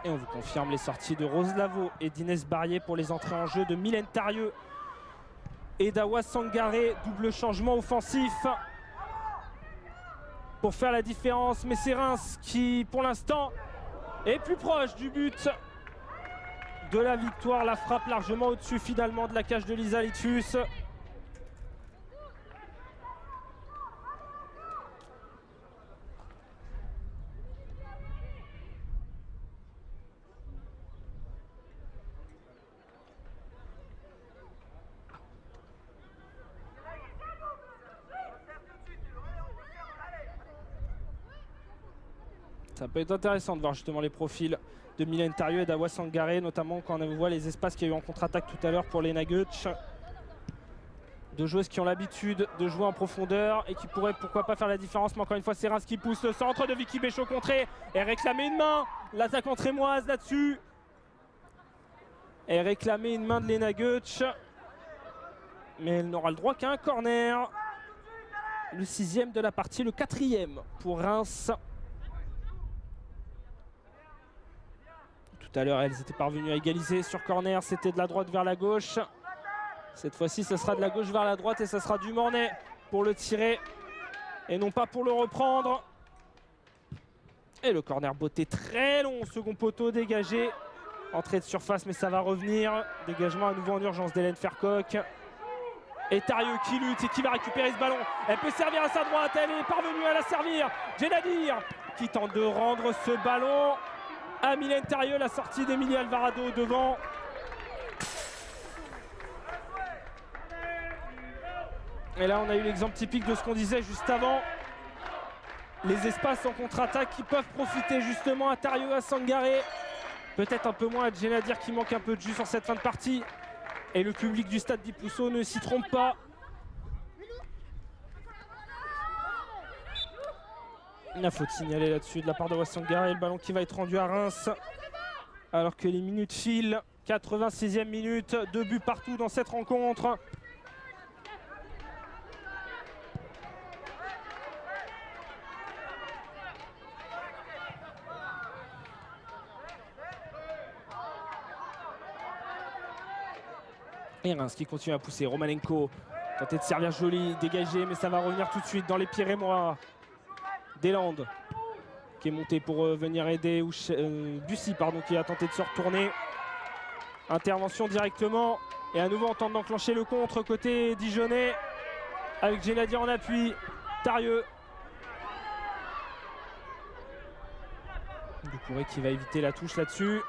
Et on vous confirme les sorties de Rose Lavo et d'Inès Barrier pour les entrées en jeu de Mylène Tarieux et d'Awa Sangare. Double changement offensif pour faire la différence. Mais c'est Reims qui, pour l'instant, est plus proche du but de la victoire. La frappe largement au-dessus finalement de la cage de Lisa Litfus. Ça peut être intéressant de voir justement les profils de Mylène Tarieux et d'Awa Sangare, notamment quand on voit les espaces qu'il y a eu en contre-attaque tout à l'heure pour les Nuggets. Deux joueuses qui ont l'habitude de jouer en profondeur et qui pourraient pourquoi pas faire la différence. Mais encore une fois, c'est Reims qui pousse le centre de Vicky Béchot contrée et réclamer une main. L'attaquante rémoise là-dessus. Et réclamer une main de Lena Goetsch. Mais elle n'aura le droit qu'à un corner. Le 6e de la partie, le 4e pour Reims. Tout à l'heure, elles étaient parvenues à égaliser sur corner. C'était de la droite vers la gauche. Cette fois-ci, ce sera de la gauche vers la droite et ce sera Dumornay pour le tirer et non pas pour le reprendre. Et le corner beauté très long, second poteau dégagé. Entrée de surface, mais ça va revenir. Dégagement à nouveau en urgence d'Hélène Fercoq. Et Tarieux qui lutte et qui va récupérer ce ballon. Elle peut servir à sa droite, elle est parvenue à la servir. Djenadir qui tente de rendre ce ballon à Mylène Tarieux, la sortie d'Emilie Alvarado devant. Et là, on a eu l'exemple typique de ce qu'on disait juste avant. Les espaces en contre-attaque qui peuvent profiter justement à Tarieux, à Sangare. Peut-être un peu moins à Djenadir qui manque un peu de jus sur cette fin de partie. Et le public du stade d'Ipousso ne s'y trompe pas. La faute signalée là-dessus de la part de Sangare et le ballon qui va être rendu à Reims. Alors que les minutes filent. 86e minute, 2 buts partout dans cette rencontre. Et Reims qui continue à pousser. Romanenko tenter de servir joli, dégagé, mais ça va revenir tout de suite dans les pieds rémois. Deslandes qui est monté pour venir aider Bussy qui a tenté de se retourner. Intervention directement et à nouveau on tente d'enclencher le contre côté dijonnais avec Djenadir en appui. Tarieux. Doucouré qui va éviter la touche là-dessus.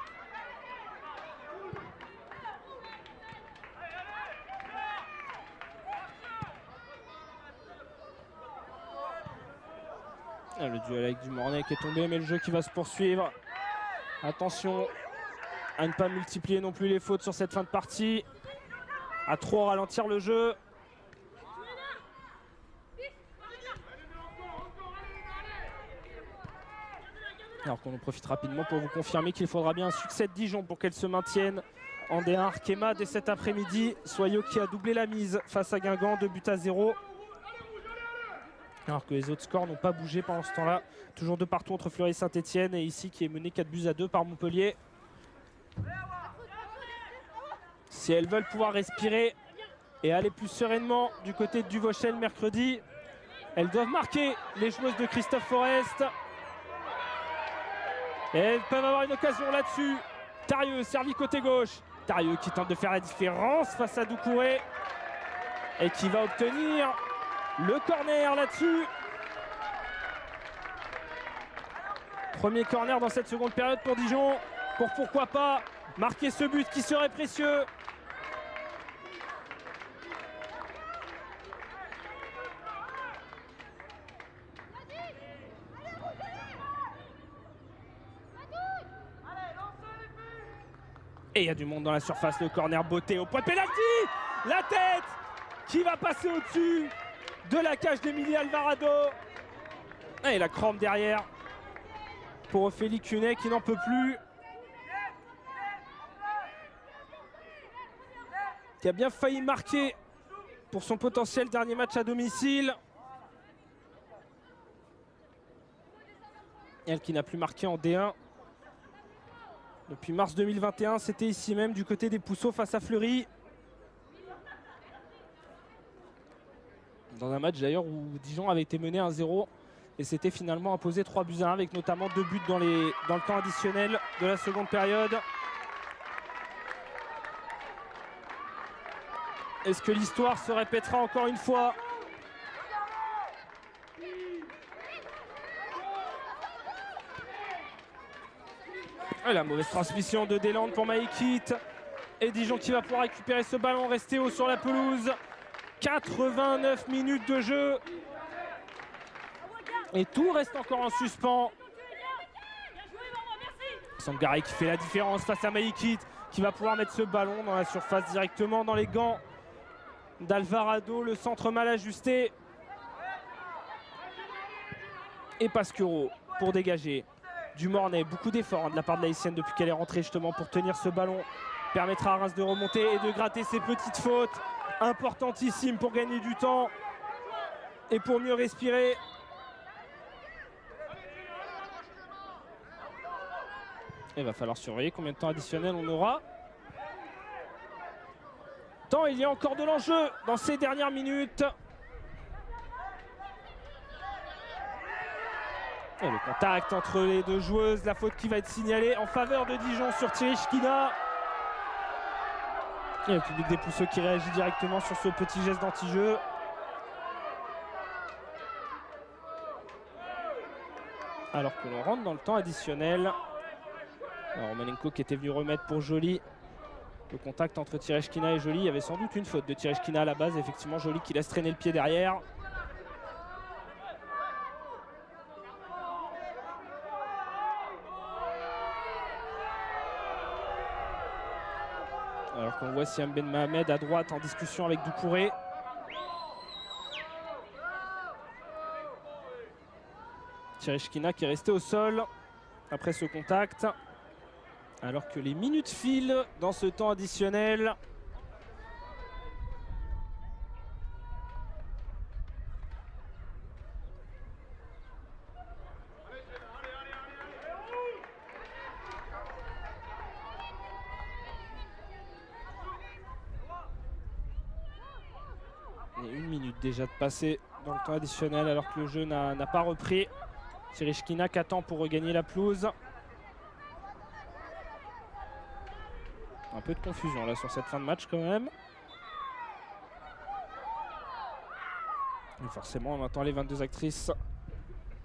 Le duel avec Dumornay qui est tombé, mais le jeu qui va se poursuivre. Attention à ne pas multiplier non plus les fautes sur cette fin de partie. À trop ralentir le jeu. Alors qu'on en profite rapidement pour vous confirmer qu'il faudra bien un succès de Dijon pour qu'elle se maintienne en D1 Arkema dès cet après-midi. Soyaux qui a doublé la mise face à Guingamp, 2-0. Alors que les autres scores n'ont pas bougé pendant ce temps-là. Toujours 2 partout entre Fleury et Saint-Etienne. Et ici qui est mené 4-2 par Montpellier. Si elles veulent pouvoir respirer et aller plus sereinement du côté de Duvauchel mercredi, elles doivent marquer les joueuses de Christophe Forest. Et elles peuvent avoir une occasion là-dessus. Tarieux servi côté gauche. Tarieux qui tente de faire la différence face à Doucouré. Et qui va obtenir le corner là-dessus. Premier corner dans cette seconde période pour Dijon. Pour pourquoi pas marquer ce but qui serait précieux. Et il y a du monde dans la surface, le corner beauté au point de pénalty. La tête qui va passer au-dessus de la cage d'Emilie Alvarado. Et la crampe derrière pour Ophélie Cunet qui n'en peut plus. Qui a bien failli marquer pour son potentiel dernier match à domicile. Elle qui n'a plus marqué en D1 depuis mars 2021. C'était ici même du côté des Pousseaux face à Fleury. Dans un match d'ailleurs où Dijon avait été mené 1-0 et s'était finalement imposé 3-1 avec notamment 2 buts dans le temps additionnel de la seconde période. Est-ce que l'histoire se répétera encore une fois? Et la mauvaise transmission de Deslandes pour Maïkit. Et Dijon qui va pouvoir récupérer ce ballon, rester haut sur la pelouse. 89 minutes de jeu. Et tout reste encore en suspens. Sangaré qui fait la différence face à Maïkit, qui va pouvoir mettre ce ballon dans la surface directement dans les gants d'Alvarado. Le centre mal ajusté. Et Pasquero pour dégager. Du Mornay, beaucoup d'efforts de la part de l'Haïtienne depuis qu'elle est rentrée justement pour tenir ce ballon. Permettra à Reims de remonter et de gratter ses petites fautes. Importantissime pour gagner du temps et pour mieux respirer. Il va falloir surveiller combien de temps additionnel on aura. Tant il y a encore de l'enjeu dans ces dernières minutes. Et le contact entre les deux joueuses, la faute qui va être signalée en faveur de Dijon sur Tirishkina. Et le public des Pousseaux qui réagit directement sur ce petit geste d'anti-jeu. Alors que l'on rentre dans le temps additionnel. Alors Romanenko qui était venu remettre pour Joly. Le contact entre Tireshkina et Joly. Il y avait sans doute une faute de Tireshkina à la base. Effectivement, Joly qui laisse traîner le pied derrière. Alors qu'on voit Siam Ben Mohamed à droite en discussion avec Doucouré. Tireshkina qui est resté au sol après ce contact. Alors que les minutes filent dans ce temps additionnel. Et 1 minute déjà de passer dans le temps additionnel alors que le jeu n'a pas repris. Tireshkina qui attend pour regagner la pelouse. Un peu de confusion là sur cette fin de match quand même. Et forcément on entend les 22 actrices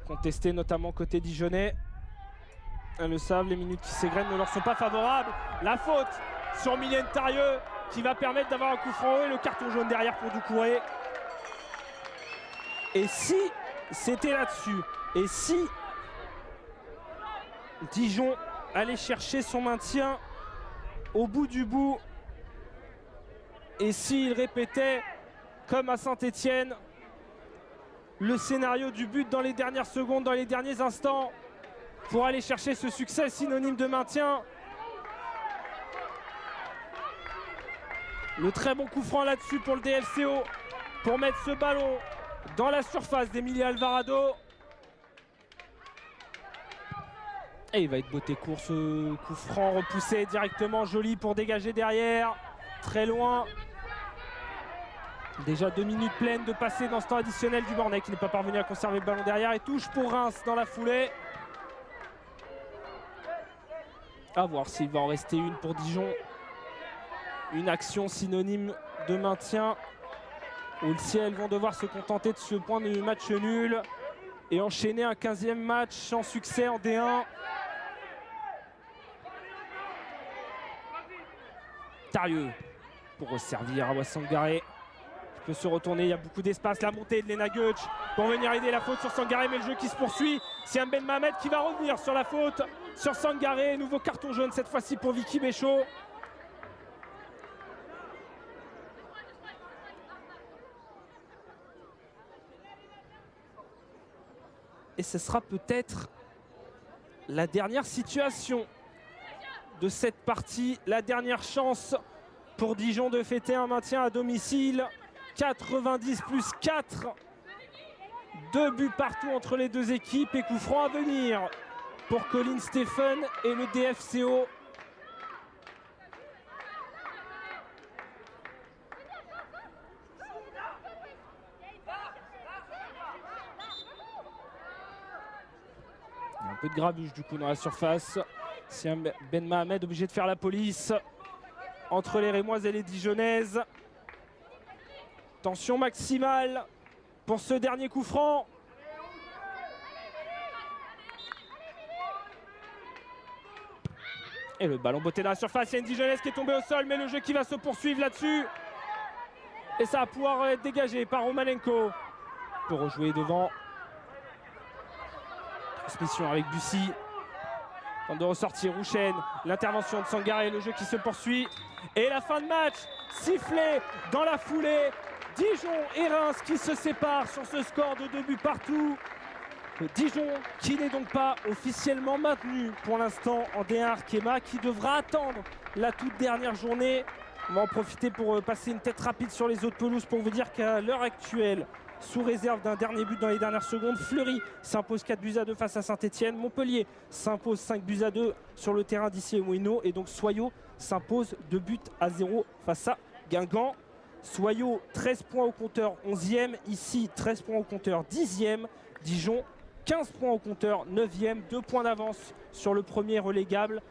contester, notamment côté dijonnais. Elles le savent, les minutes qui s'égrènent ne leur sont pas favorables. La faute sur Mylène Tarieux qui va permettre d'avoir un coup franc haut et le carton jaune derrière pour Doucouré. Et si c'était là-dessus, et si Dijon allait chercher son maintien au bout du bout, et s'il répétait comme à Saint-Étienne le scénario du but dans les dernières secondes, dans les derniers instants pour aller chercher ce succès synonyme de maintien. Le très bon coup franc là-dessus pour le DLCO pour mettre ce ballon dans la surface d'Emilie Alvarado. Et il va être beauté court ce coup franc repoussé directement. Joly pour dégager derrière. Très loin. Déjà 2 minutes pleines de passer dans ce temps additionnel du Mornay qui n'est pas parvenu à conserver le ballon derrière. Et touche pour Reims dans la foulée. À voir s'il va en rester une pour Dijon. Une action synonyme de maintien. Ou si elles vont devoir se contenter de ce point de match nul. Et enchaîner un 15e match sans succès en D1. Tarieux pour resservir à Sangaré. Il peut se retourner, il y a beaucoup d'espace. La montée de Lena Goetsch pour venir aider la faute sur Sangaré, mais le jeu qui se poursuit. Siam Ben Mohamed qui va revenir sur la faute sur Sangaré. Nouveau carton jaune cette fois-ci pour Vicky Béchaud. Et ce sera peut-être la dernière situation de cette partie, la dernière chance pour Dijon de fêter un maintien à domicile. 90 plus 4. 2 buts partout entre les deux équipes et coup franc à venir pour Colin Stephen et le DFCO. Un peu de grabuge du coup dans la surface. C'est Ben Mohamed obligé de faire la police entre les Rémoises et les Dijonnaises. Tension maximale pour ce dernier coup franc. Et le ballon botté dans la surface, il y a une Dijonnaise qui est tombée au sol, mais le jeu qui va se poursuivre là-dessus. Et ça va pouvoir être dégagé par Romanenko. Il peut rejouer devant. Transmission avec Bussy. Tente de ressortir Rouchen. L'intervention de Sangaré, le jeu qui se poursuit. Et la fin de match, sifflé dans la foulée. Dijon et Reims qui se séparent sur ce score de 2 buts partout. Dijon qui n'est donc pas officiellement maintenu pour l'instant en D1 Arkema, qui devra attendre la toute dernière journée. On va en profiter pour passer une tête rapide sur les autres pelouses pour vous dire qu'à l'heure actuelle, sous réserve d'un dernier but dans les dernières secondes, Fleury s'impose 4-2 face à Saint-Etienne. Montpellier s'impose 5-2 sur le terrain d'Issy et Moulineau. Et donc Soyaux s'impose 2-0 face à Guingamp. Soyaux 13 points au compteur 11e, ici 13 points au compteur 10e, Dijon 15 points au compteur 9e, 2 points d'avance sur le premier relégable.